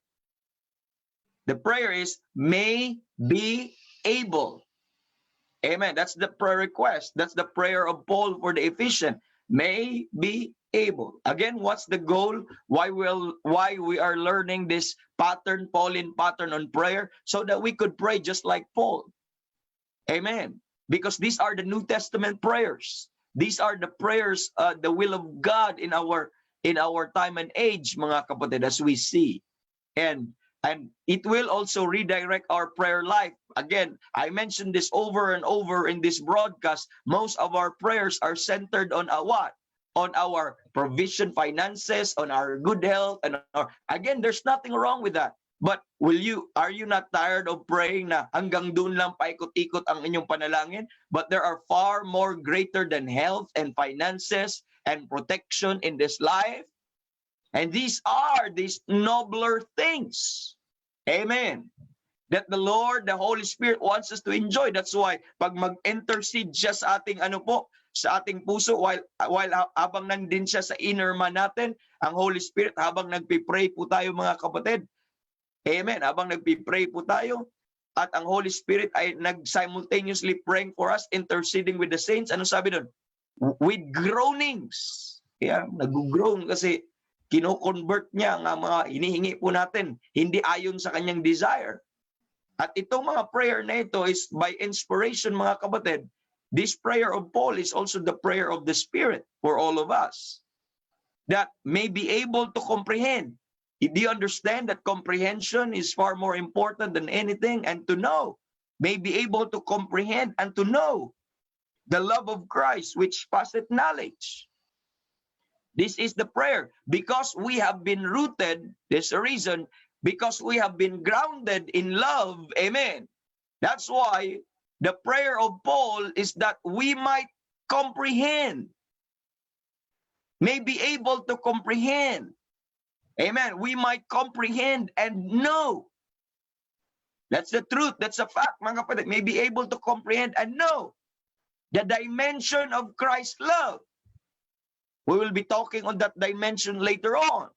The prayer is, may be able. Amen. That's the prayer request. That's the prayer of Paul for the Ephesians. May be able. Again, what's the goal? Why we are learning this pattern, Pauline pattern on prayer, so that we could pray just like Paul. Amen. Because these are the New Testament prayers. These are the prayers, the will of God in our time and age, mga kapatid, as we see. And And it will also redirect our prayer life. Again, I mentioned this over and over in this broadcast. Most of our prayers are centered on what? On our provision, finances, on our good health, and again, there's nothing wrong with that. But are you not tired of praying na hanggang doon lang paikot-ikot ang inyong panalangin? But there are far more greater than health and finances and protection in this life. And these are these nobler things. Amen. That the Lord, the Holy Spirit wants us to enjoy. That's why pag mag-intercede siya sa ating sa ating puso while habang nandin siya sa inner man natin, ang Holy Spirit habang nagpi-pray po tayo mga kapatid. Amen. Habang nagpi-pray po tayo at ang Holy Spirit ay nag-simultaneously praying for us, interceding with the saints. Ano sabi doon? With groanings. Kaya nag-groan kasi kino-convert niya ang mga hinihingi po natin, hindi ayon sa kanyang desire. At itong mga prayer na ito is by inspiration, mga kapatid. This prayer of Paul is also the prayer of the Spirit for all of us. That may be able to comprehend. Do you understand that comprehension is far more important than anything? And to know, may be able to comprehend and to know the love of Christ which passeth knowledge. This is the prayer. Because we have been rooted, there's a reason, because we have been grounded in love. Amen. That's why the prayer of Paul is that we might comprehend. May be able to comprehend. Amen. We might comprehend and know. That's the truth. That's a fact, mga kapatid. May be able to comprehend and know the dimension of Christ's love. We will be talking on that dimension later on.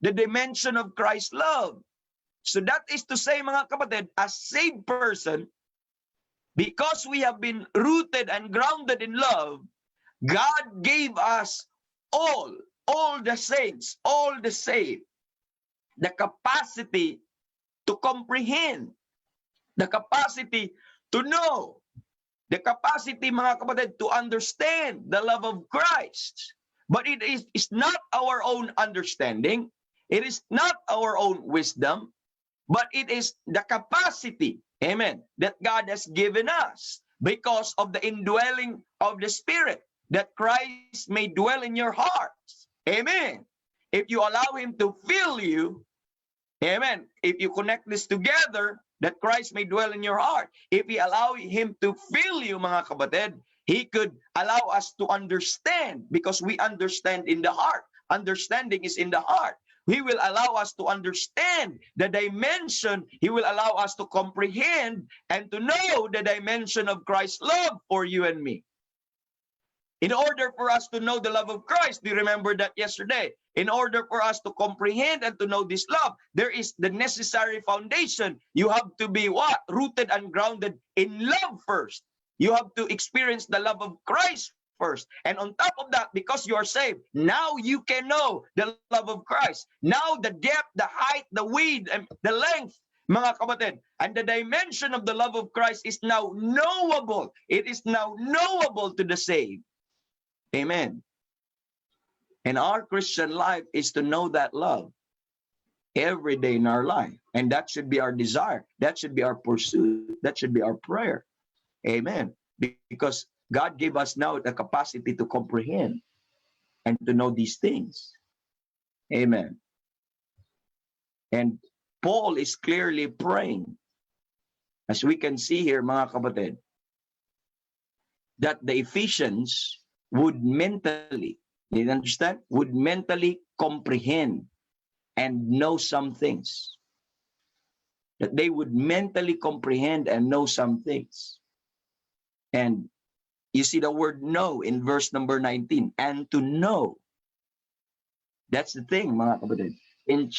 The dimension of Christ's love. So that is to say, mga kapatid, a saved person, because we have been rooted and grounded in love, God gave us all the saints, all the saved, the capacity to comprehend, the capacity to know, the capacity, mga kapatid, to understand the love of Christ. But it is not our own understanding. It is not our own wisdom. But it is the capacity, amen, that God has given us because of the indwelling of the Spirit, that Christ may dwell in your hearts. Amen. If you allow Him to fill you, amen, if you connect this together, that Christ may dwell in your heart. If we allow Him to fill you, mga kapatid, He could allow us to understand, because we understand in the heart. Understanding is in the heart. He will allow us to understand the dimension. He will allow us to comprehend and to know the dimension of Christ's love for you and me. In order for us to know the love of Christ, do you remember that yesterday? In order for us to comprehend and to know this love, there is the necessary foundation. You have to be what? Rooted and grounded in love first. You have to experience the love of Christ first. And on top of that, because you are saved, now you can know the love of Christ. Now the depth, the height, the width, and the length, mga kapatid, and the dimension of the love of Christ is now knowable. It is now knowable to the saved. Amen. And our Christian life is to know that love every day in our life. And that should be our desire. That should be our pursuit. That should be our prayer. Amen. Because God gave us now the capacity to comprehend and to know these things. Amen. And Paul is clearly praying, as we can see here, mga kapatid, that the Ephesians would mentally, you understand? Would mentally comprehend and know some things. That they would mentally comprehend and know some things. And you see the word know in verse number 19. And to know. That's the thing, mga kapatid. In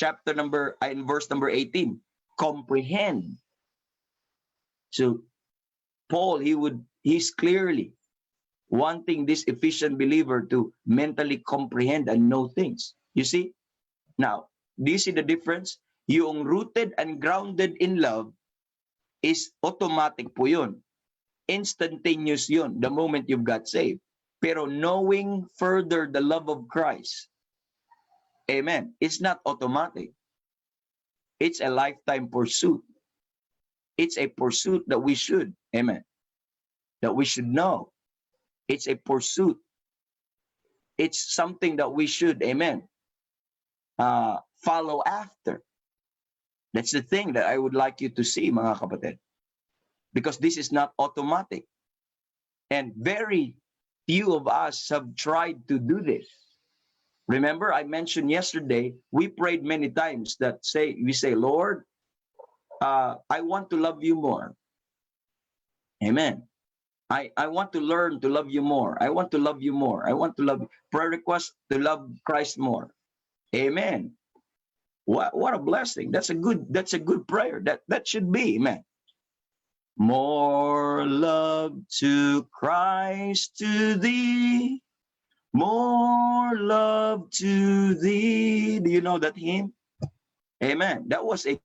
verse number 18. Comprehend. So, Paul, he's clearly wanting this Ephesian believer to mentally comprehend and know things. You see? Now, do you see the difference? Yung rooted and grounded in love is automatic po yun. Instantaneous yun the moment you've got saved. Pero knowing further the love of Christ, amen, it's not automatic. It's a lifetime pursuit. It's a pursuit that we should, amen, that we should know. It's a pursuit. It's something that we should, amen, follow after. That's the thing that I would like you to see, mga kapatid. Because this is not automatic. And very few of us have tried to do this. Remember, I mentioned yesterday, we prayed many times that we say, Lord, I want to love you more. Amen. I want to learn to love you more. I want to love you more. I want to love you. Prayer request to love Christ more. Amen. What a blessing. That's a good prayer. That should be, amen. More love to Christ, to thee. More love to thee. Do you know that hymn? Amen. That was a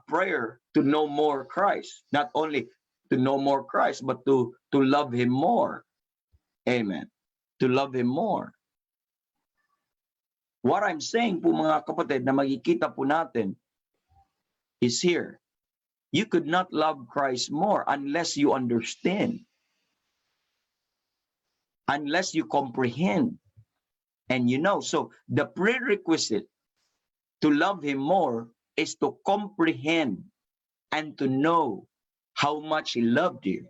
prayer to know more Christ. Not only to know more Christ, but to love him more. Amen. To love him more. What I'm saying po mga kapatid na makikita po natin is here. You could not love Christ more unless you understand. Unless you comprehend. And you know. So the prerequisite to love him more is to comprehend and to know how much he loved you.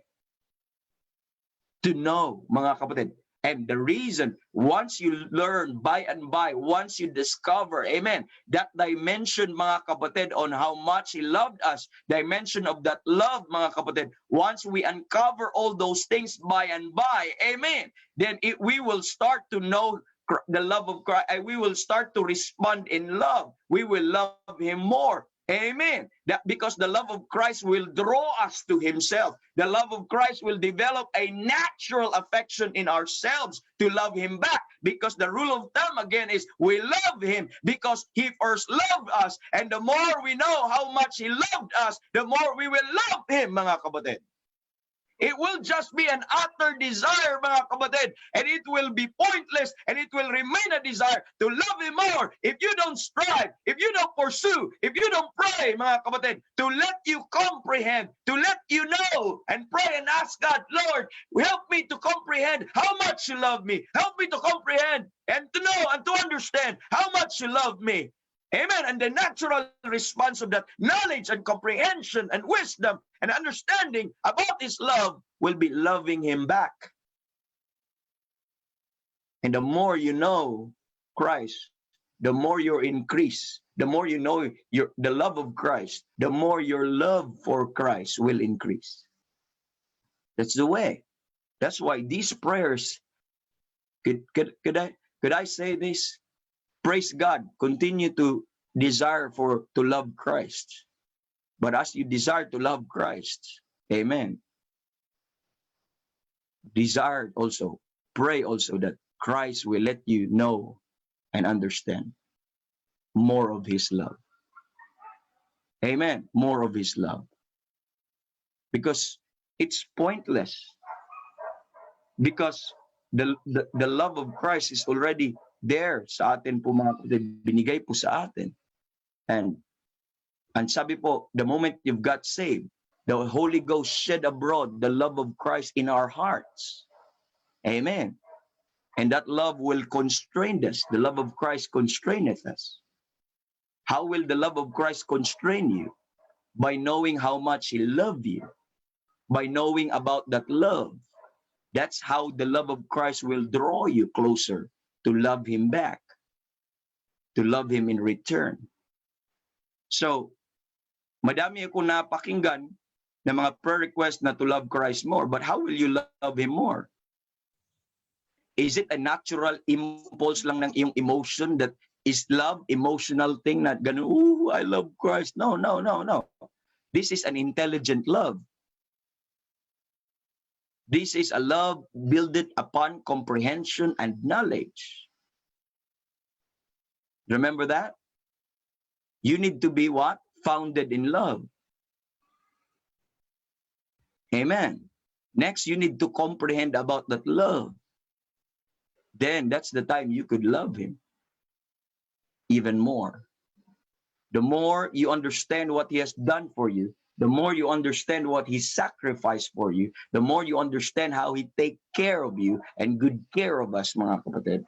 To know, mga kapatid. And the reason, once you learn by and by, once you discover, amen, that dimension, mga kapatid, on how much he loved us, dimension of that love, mga kapatid, once we uncover all those things by and by, amen, then we will start to know the love of Christ, and we will start to respond in love. We will love him more. Amen. That because the love of Christ will draw us to himself. The love of Christ will develop a natural affection in ourselves to love him back. Because the rule of thumb again is we love him because he first loved us. And the more we know how much he loved us, the more we will love him, mga kapatid. It will just be an utter desire, mga kapatid, and it will be pointless, and it will remain a desire to love him more if you don't strive, if you don't pursue, if you don't pray, mga kapatid, to let you comprehend, to let you know, and pray and ask God, Lord, help me to comprehend how much you love me. Help me to comprehend and to know and to understand how much you love me. Amen. And the natural response of that knowledge and comprehension and wisdom and understanding about his love will be loving him back. And the more you know Christ, the more you're increased. The more you know the love of Christ, the more your love for Christ will increase. That's the way. That's why these prayers, could I say this? Praise God. Continue to desire to love Christ. But as you desire to love Christ, amen, desire also, pray also that Christ will let you know and understand more of his love. Amen. More of his love. Because it's pointless. Because the love of Christ is already there sa atin po, mga kapatid, binigay po sa atin. And sabi po, the moment you've got saved, the Holy Ghost shed abroad the love of Christ in our hearts. Amen. And that love will constrain us. The love of Christ constraineth us. How will the love of Christ constrain you? By knowing how much he loved you. By knowing about that love. That's how the love of Christ will draw you closer to love him back, to love him in return. So, madami ako napakinggan na mga prayer request na to love Christ more, but how will you love him more? Is it a natural impulse lang ng iyong emotion that is love, emotional thing na ganun, ooh, I love Christ? No. This is an intelligent love. This is a love built upon comprehension and knowledge. Remember that? You need to be what? Founded in love. Amen. Next, you need to comprehend about that love. Then that's the time you could love him even more. the more you understand what He has done for you, the more you understand what He sacrificed for you, the more you understand how He take care of you and good care of us, mga kapatid.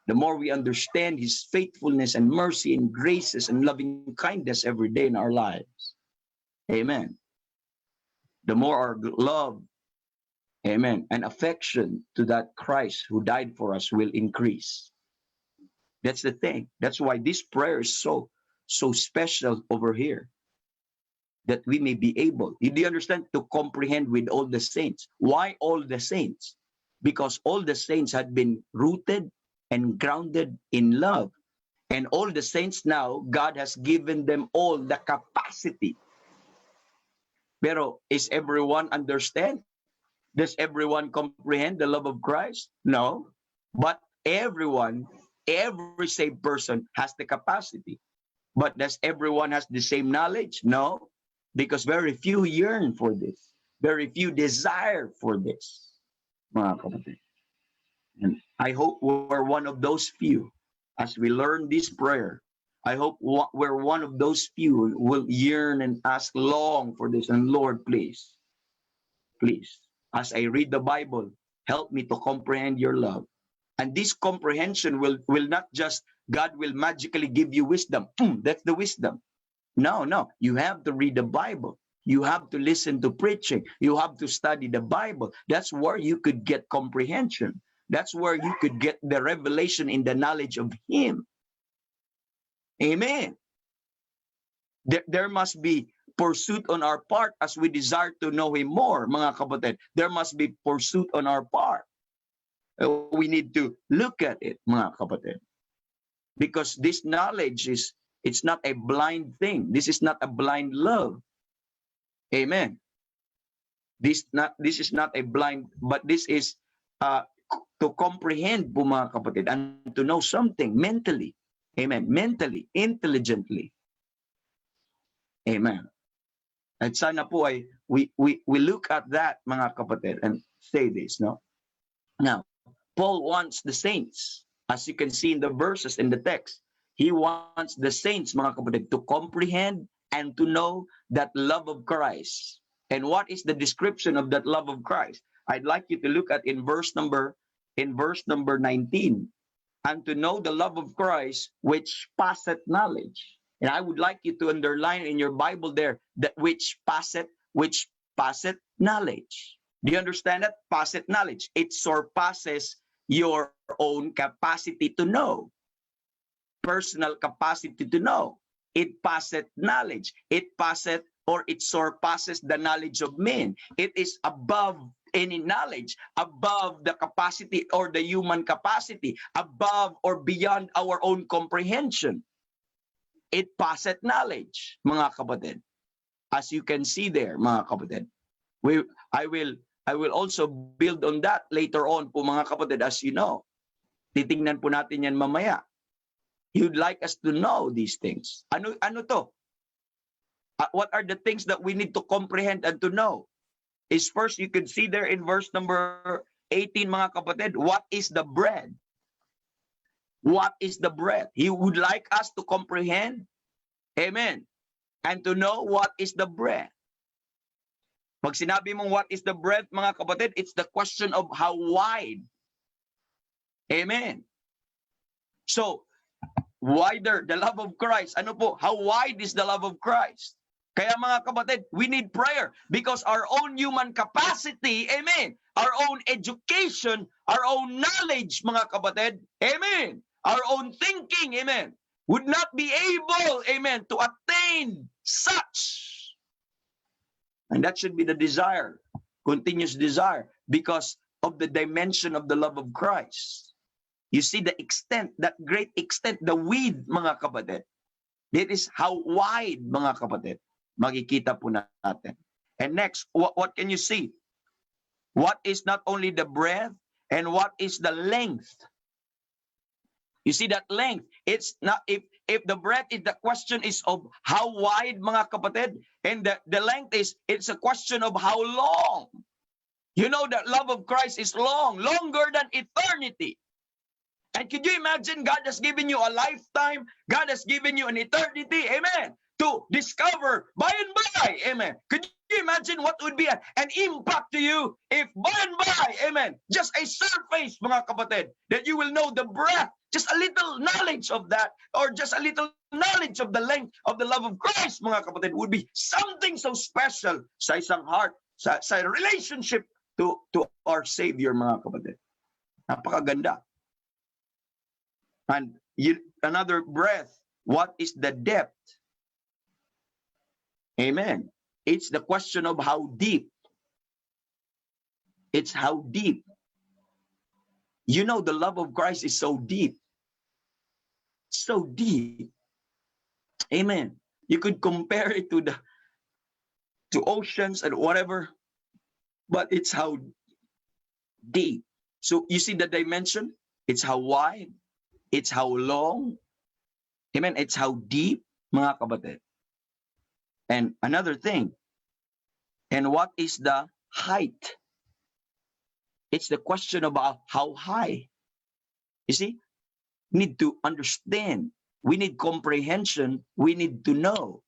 The more we understand His faithfulness and mercy and graces and loving kindness every day in our lives. Amen. The more our love, amen, and affection to that Christ who died for us will increase. That's the thing. That's why this prayer is so special over here. That we may be able, do you understand, to comprehend with all the saints. Why all the saints? Because all the saints had been rooted and grounded in love. And all the saints now, God has given them all the capacity. Pero is everyone understand? Does everyone comprehend the love of Christ? No. But everyone, every saved person has the capacity. But does everyone has the same knowledge? No. Because very few yearn for this. Very few desire for this. Mga kapatid. And I hope we're one of those few. As we learn this prayer, I hope we're one of those few who will yearn and ask long for this. And Lord, please, as I read the Bible, help me to comprehend your love. And this comprehension will not just, God will magically give you wisdom. That's the wisdom. No. You have to read the Bible. You have to listen to preaching. You have to study the Bible. That's where you could get comprehension. That's where you could get the revelation in the knowledge of Him. Amen. There must be pursuit on our part as we desire to know Him more, mga kapatid. There must be pursuit on our part. We need to look at it, mga kapatid. Because this knowledge it's not a blind thing. This is not a blind love. Amen. This is not a blind, but this is to comprehend po, mga kapatid, and to know something mentally. Amen. Mentally, intelligently. Amen. At sana po ay we look at that, mga kapatid, and say this, no? Now, Paul wants the saints, as you can see in the verses in the text, he wants the saints, mga kapatid, to comprehend and to know that love of Christ. And what is the description of that love of Christ? I'd like you to look at in verse number 19. And to know the love of Christ, which passeth knowledge. And I would like you to underline in your Bible there, that which passeth knowledge. Do you understand that? Passeth knowledge. It surpasses your own capacity to know. Personal capacity to know. It passeth knowledge. It passeth, or it surpasses the knowledge of men. It is above any knowledge, above the capacity or the human capacity, above or beyond our own comprehension. It passeth knowledge, mga kapatid. As you can see there, mga kapatid. I will also build on that later on po, mga kapatid, as you know. Titingnan po natin yan mamaya. He would like us to know these things. Ano to? What are the things that we need to comprehend and to know? Is first, you can see there in verse number 18, mga kapatid, what is the bread? What is the bread? He would like us to comprehend, amen, and to know what is the bread. Pag sinabi mong what is the bread, mga kapatid, it's the question of how wide. Amen. So, wider, the love of Christ. Ano po? How wide is the love of Christ? Kaya mga kapatid, we need prayer because our own human capacity, amen, our own education, our own knowledge, mga kapatid, amen, our own thinking, amen, would not be able, amen, to attain such. And that should be the desire, continuous desire, because of the dimension of the love of Christ. You see the extent, that great extent, the width, mga kapatid. That is how wide, mga kapatid. Makikita po natin. And next, what can you see? What is not only the breadth, and what is the length? You see that length? It's not, if the breadth is the question is of how wide, mga kapatid, and the length is, it's a question of how long. You know that love of Christ is long, longer than eternity. And could you imagine God has given you a lifetime? God has given you an eternity. Amen. To discover by and by. Amen. Could you imagine what would be an impact to you if by and by, amen, just a surface, mga kapatid, that you will know the breadth, just a little knowledge of that, or just a little knowledge of the length of the love of Christ, mga kapatid, would be something so special sa isang heart, sa relationship to our Savior, mga kapatid. Napakaganda. And another breath, what is the depth? Amen. It's the question of how deep. It's how deep. You know, the love of Christ is so deep. So deep. Amen. You could compare it to oceans and whatever, but it's how deep. So you see the dimension? It's how wide. It's how long. Amen. It's how deep, mga kapatid. And another thing, and what is the height? It's the question about how high. You see, we need to understand. We need comprehension. We need to know.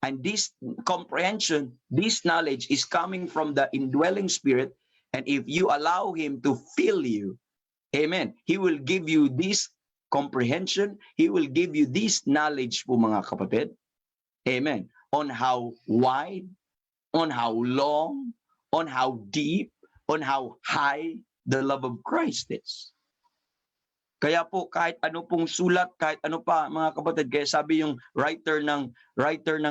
And this comprehension, this knowledge is coming from the indwelling Spirit. And if you allow Him to fill you, amen, He will give you this comprehension. He will give you this knowledge po, mga kapatid. Amen. On how wide, on how long, on how deep, on how high the love of Christ is. Kaya po kahit ano pong sulat, kahit ano pa mga kapatid, kaya sabi yung writer ng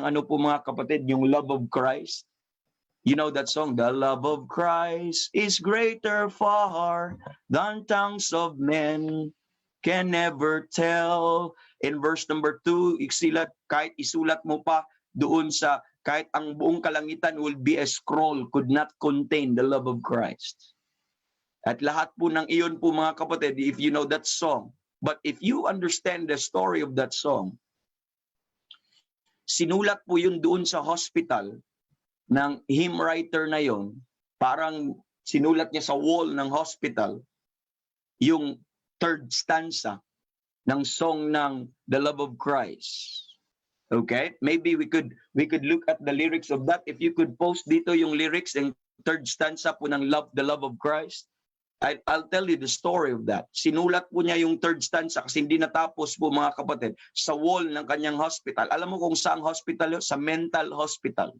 ano po mga kapatid, yung love of Christ. You know that song, the love of Christ is greater far than tongues of men can never tell. In verse number 2, kahit isulat mo pa doon sa, kahit ang buong kalangitan will be a scroll, could not contain the love of Christ. At lahat po ng iyon po mga kapatid, if you know that song, but if you understand the story of that song, sinulat po yun doon sa hospital ng hymn writer na yon, parang sinulat niya sa wall ng hospital, yung third stanza ng song ng The Love of Christ. Okay? Maybe we could look at the lyrics of that. If you could post dito yung lyrics ng third stanza po ng The Love of Christ, I'll tell you the story of that. Sinulat po niya yung third stanza kasi hindi natapos po mga kapatid sa wall ng kanyang hospital. Alam mo kung saang hospital yun? Sa mental hospital.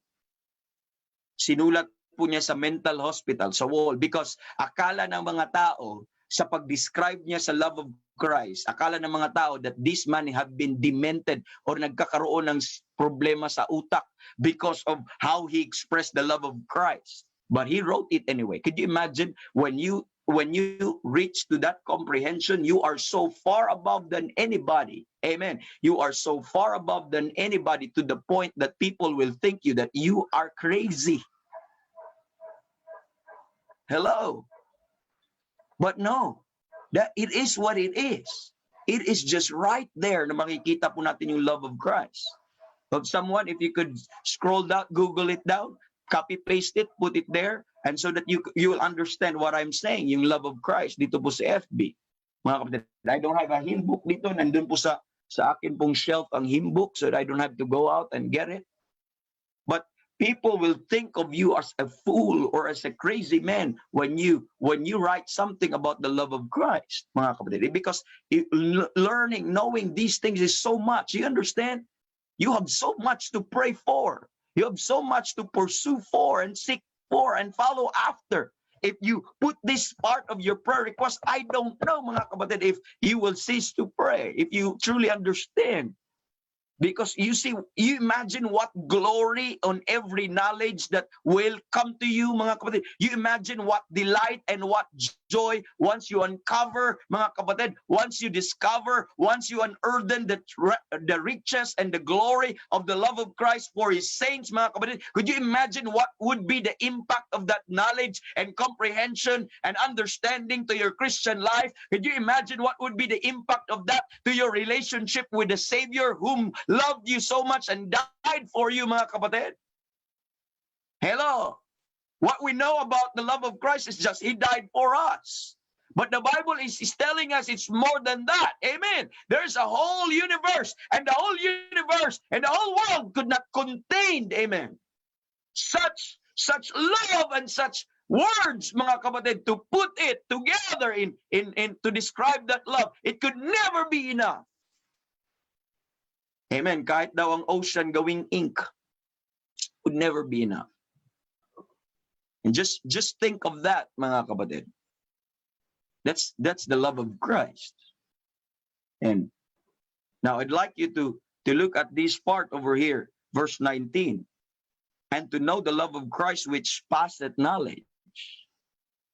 Sinulat po niya sa mental hospital, sa wall, because akala ng mga tao sa pag-describe niya sa love of Christ, akala ng mga tao that this man have been demented or nagkakaroon ng problema sa utak because of how he expressed the love of Christ. But he wrote it anyway. Could you imagine when you reach to that comprehension, you are so far above than anybody. Amen. You are so far above than anybody to the point that people will think you that you are crazy. Hello. But no, that it is what it is. It is just right there na makikita po natin yung love of Christ. Of someone, if you could scroll down, Google it down, copy paste it, put it there, and so that you will understand what I'm saying, yung love of Christ dito po sa FB. Mga kapatid, I don't have a hymn book dito, nandun po sa akin pong shelf ang hymn book so that I don't have to go out and get it. But people will think of you as a fool or as a crazy man when you write something about the love of Christ, mga kapatid. Because knowing these things is so much. You understand? You have so much to pray for. You have so much to pursue for and seek for and follow after. If you put this part of your prayer request, I don't know, mga kapatid, if you will cease to pray, if you truly understand. Because you see, you imagine what glory on every knowledge that will come to you, mga kapatid. You imagine what delight and what joy once you uncover, mga kapatid, once you discover, once you unearthen the riches and the glory of the love of Christ for His saints, mga kapatid. Could you imagine what would be the impact of that knowledge and comprehension and understanding to your Christian life? Could you imagine what would be the impact of that to your relationship with the Savior whom loved you so much and died for you, mga kapatid? Hello. What we know about the love of Christ is just He died for us. But the Bible is telling us it's more than that. Amen. There's a whole universe, and the whole universe and the whole world could not contain, amen, such love and such words, mga kapatid, to put it together in to describe that love. It could never be enough. Amen. Kahit daw ang ocean gawing ink, would never be enough. And just think of that, mga kapatid. That's the love of Christ. And now I'd like you to look at this part over here, verse 19. And to know the love of Christ which passeth knowledge.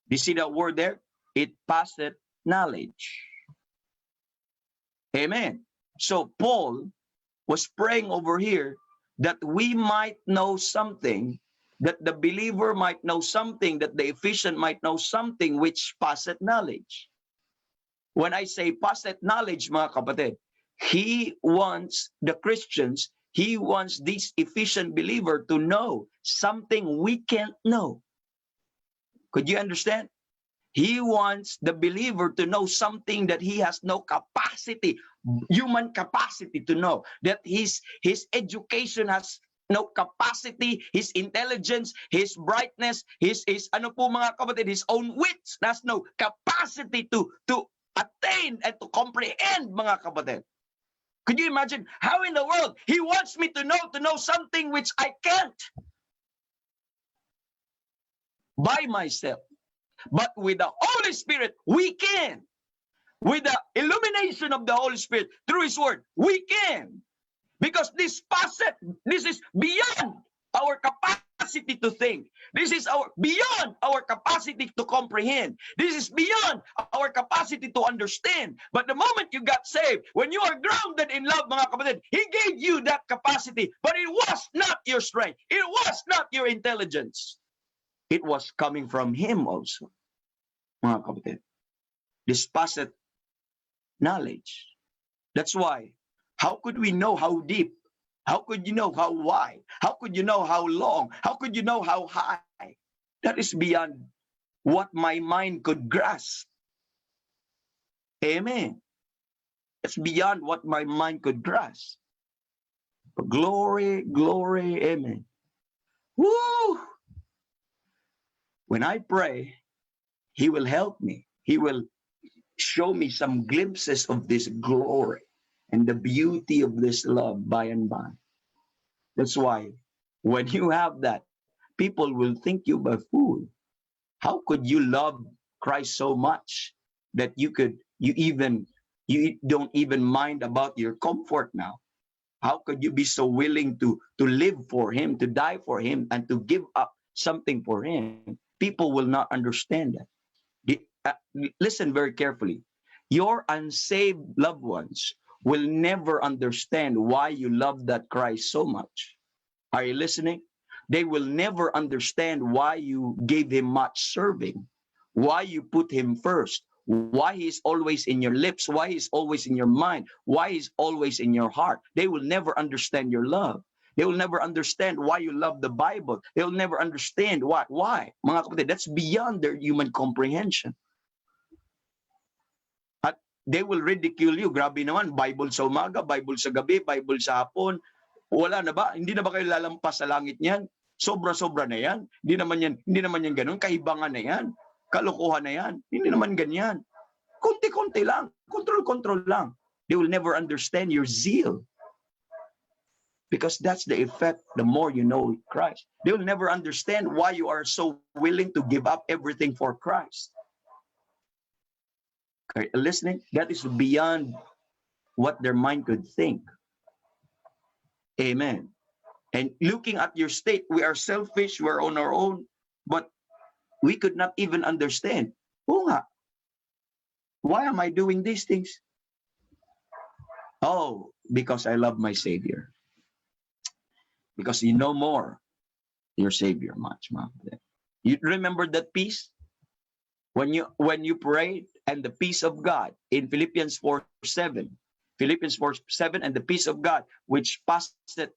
Do you see that word there? It passeth knowledge. Amen. So Paul was praying over here that we might know something, that the believer might know something, that the Ephesian might know something which passeth knowledge. When I say passeth knowledge, mga kapatid, he wants the Christians, he wants this Ephesian believer to know something we can't know. Could you understand? He wants the believer to know something that he has no capacity, human capacity to know. That his education has no capacity, his intelligence, his brightness, his ano po mga kapatid, his own wits, has no capacity to attain and to comprehend, mga kapatid. Could you imagine how in the world he wants me to know something which I can't by myself? But with the Holy Spirit, we can. With the illumination of the Holy Spirit through His Word, we can. Because this is beyond our capacity to think. This is beyond our capacity to comprehend. This is beyond our capacity to understand. But the moment you got saved, when you are grounded in love, mga kapatid, He gave you that capacity. But it was not your strength. It was not your intelligence. It was coming from Him also, mga kapatid. This passeth knowledge. That's why, how could we know how deep? How could you know how wide? How could you know how long? How could you know how high? That is beyond what my mind could grasp. Amen. It's beyond what my mind could grasp. Glory, glory, amen. Woo! When I pray, He will help me. He will show me some glimpses of this glory and the beauty of this love by and by. That's why when you have that, people will think you a fool. How could you love Christ so much that you don't even mind about your comfort now? How could you be so willing to live for Him, to die for Him, and to give up something for Him? People will not understand that. Listen very carefully. Your unsaved loved ones will never understand why you love that Christ so much. Are you listening? They will never understand why you gave Him much serving, why you put Him first, why He's always in your lips, why He's always in your mind, why He's always in your heart. They will never understand your love. They will never understand why you love the Bible. They will never understand why. Why? Mga kapatid, that's beyond their human comprehension. At they will ridicule you. Grabe naman, Bible sa umaga, Bible sa gabi, Bible sa hapon. Wala na ba? Hindi na ba kayo lalampas sa langit niyan? Sobra-sobra na yan. Hindi naman yan ganun. Kahibangan na yan. Kalokohan na yan. Hindi naman ganyan. Konti-konti lang. Control lang. They will never understand your zeal. Because that's the effect the more you know Christ. They will never understand why you are so willing to give up everything for Christ. Okay, listening? That is beyond what their mind could think. Amen. And looking at your state, we are selfish, we're on our own, but we could not even understand. Oo nga. Why am I doing these things? Oh, because I love my Savior. Because you know more your Savior much. You remember that peace? When you prayed, and the peace of God in Philippians 4:7, and the peace of God which passeth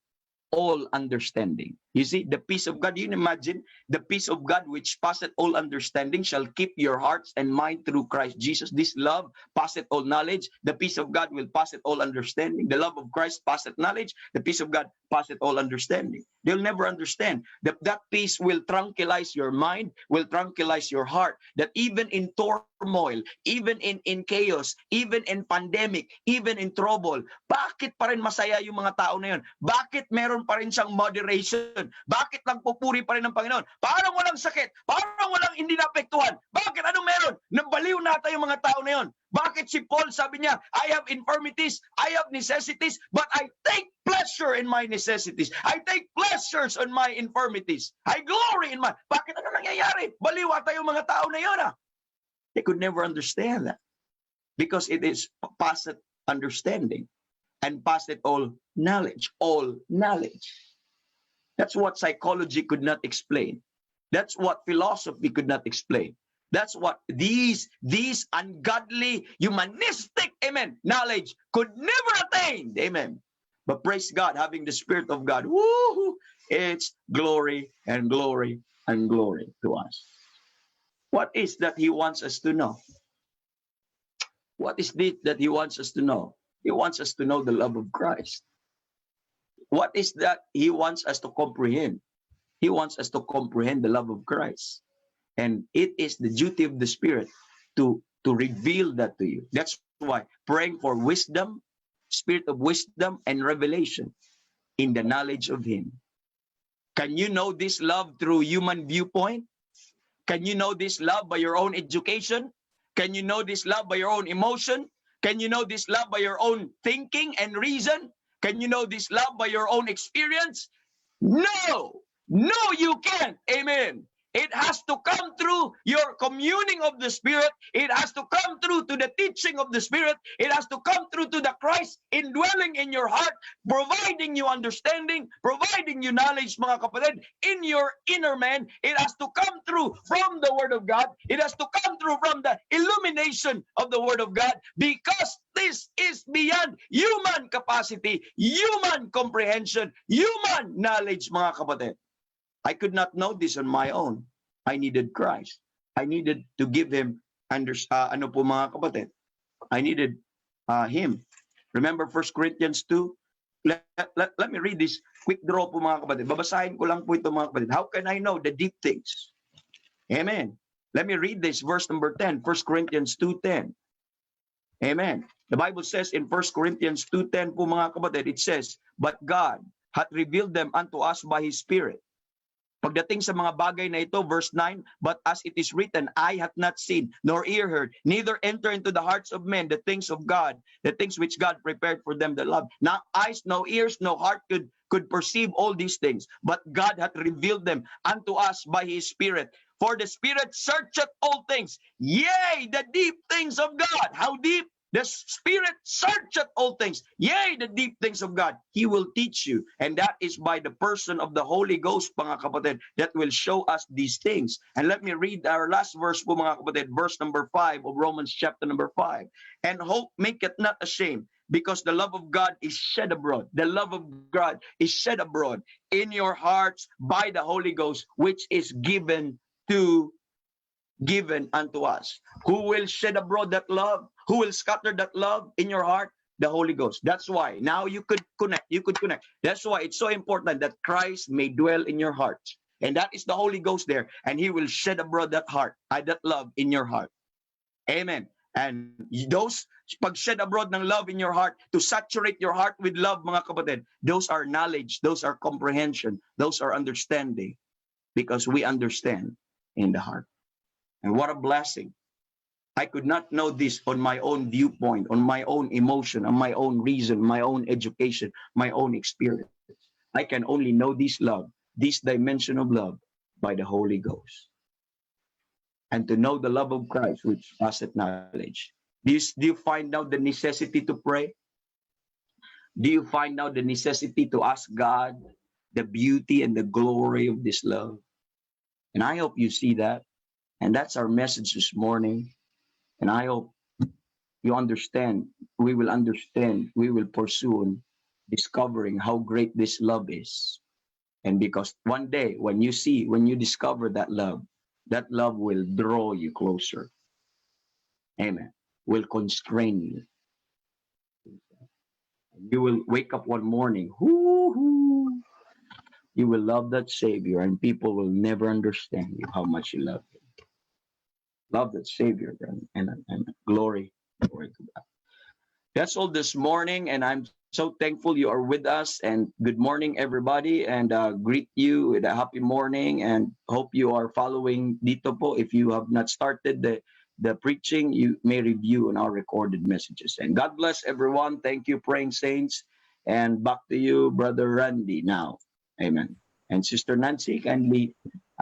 all understanding. You see, the peace of God, you can imagine, the peace of God which passeth all understanding shall keep your hearts and mind through Christ Jesus. This love passeth all knowledge. The peace of God will passeth all understanding. The love of Christ passeth knowledge. The peace of God passeth all understanding. They'll never understand. That peace will tranquilize your mind, will tranquilize your heart, that even in turmoil, even in chaos, even in pandemic, even in trouble, bakit pa rin masaya yung mga tao na yun? Bakit meron pa rin siyang moderation? Bakit nagpupuri pa rin ng Panginoon? Parang walang sakit, parang walang hindi naapektuhan. Bakit? Anong meron? Nabaliw nata yung mga tao na yun. Bakit si Paul sabi niya, I have infirmities, I have necessities, but I take pleasure in my necessities. I take pleasures on my infirmities. I glory in my... Bakit? Ano nangyayari? Baliw ata yung mga tao na yun. They could never understand that because it is past understanding and past all knowledge. All knowledge. That's what psychology could not explain. That's what philosophy could not explain. That's what these ungodly, humanistic, amen, knowledge could never attain. Amen. But praise God, having the Spirit of God, woo, it's glory and glory and glory to us. What is that He wants us to know? What is it that He wants us to know? He wants us to know the love of Christ. What is that He wants us to comprehend? He wants us to comprehend the love of Christ. And it is the duty of the Spirit to reveal that to you. That's why praying for wisdom, spirit of wisdom and revelation in the knowledge of Him. Can you know this love through human viewpoint? Can you know this love by your own education? Can you know this love by your own emotion? Can you know this love by your own thinking and reason? Can you know this love by your own experience? No! No, you can't. Amen. It has to come through your communing of the Spirit. It has to come through to the teaching of the Spirit. It has to come through to the Christ indwelling in your heart, providing you understanding, providing you knowledge, mga kapatid, in your inner man. It has to come through from the Word of God. It has to come through from the illumination of the Word of God, because this is beyond human capacity, human comprehension, human knowledge, mga kapatid. I could not know this on my own. I needed Christ. I needed to give Him, ano po mga kapatid? I needed Him. Remember 1 Corinthians 2? Let me read this. Quick draw po mga kapatid. Babasahin ko lang po ito mga kapatid. How can I know the deep things? Amen. Let me read this, verse number 10, 1 Corinthians 2:10. Amen. The Bible says in 1 Corinthians 2:10 po mga kapatid, it says, but God hath revealed them unto us by His Spirit. Pagdating sa mga bagay na ito, verse 9, but as it is written, eye hath not seen, nor ear heard, neither enter into the hearts of men the things of God, the things which God prepared for them that love. Now eyes, no ears, no heart could perceive all these things, but God hath revealed them unto us by His Spirit. For the Spirit searcheth all things, yea, the deep things of God. How deep? The Spirit searcheth all things, yea, the deep things of God. He will teach you, and that is by the person of the Holy Ghost, mga kapatid, that will show us these things. And let me read our last verse po mga kapatid, verse number 5 of Romans chapter number 5. And hope maketh not ashamed, because the love of God is shed abroad. The love of God is shed abroad in your hearts by the Holy Ghost, which is given unto us. Who will shed abroad that love? Who will scatter that love in your heart? The Holy Ghost. That's why now you could connect. That's why it's so important that Christ may dwell in your heart. And that is the Holy Ghost there. And He will shed abroad that that love in your heart. Amen. And those pag-shed abroad ng love in your heart, to saturate your heart with love, mga kapatid, those are knowledge, those are comprehension, those are understanding. Because we understand in the heart. And what a blessing. I could not know this on my own viewpoint, on my own emotion, on my own reason, my own education, my own experience. I can only know this love, this dimension of love, by the Holy Ghost. And to know the love of Christ, which passeth knowledge. Do you find out the necessity to pray? Do you find out the necessity to ask God the beauty and the glory of this love? And I hope you see that. And that's our message this morning. And I hope you understand, we will pursue discovering how great this love is. And because one day, when you discover that love will draw you closer. Amen. Will constrain you. You will wake up one morning, you will love that Savior, and people will never understand you how much you love him. Love that Savior, and glory to God. That's all this morning, and I'm so thankful you are with us. And good morning, everybody, and greet you with a happy morning, and hope you are following dito po. If you have not started the preaching, you may review on our recorded messages. And God bless everyone. Thank you, praying saints. And back to you, Brother Randy, now. Amen. And Sister Nancy, kindly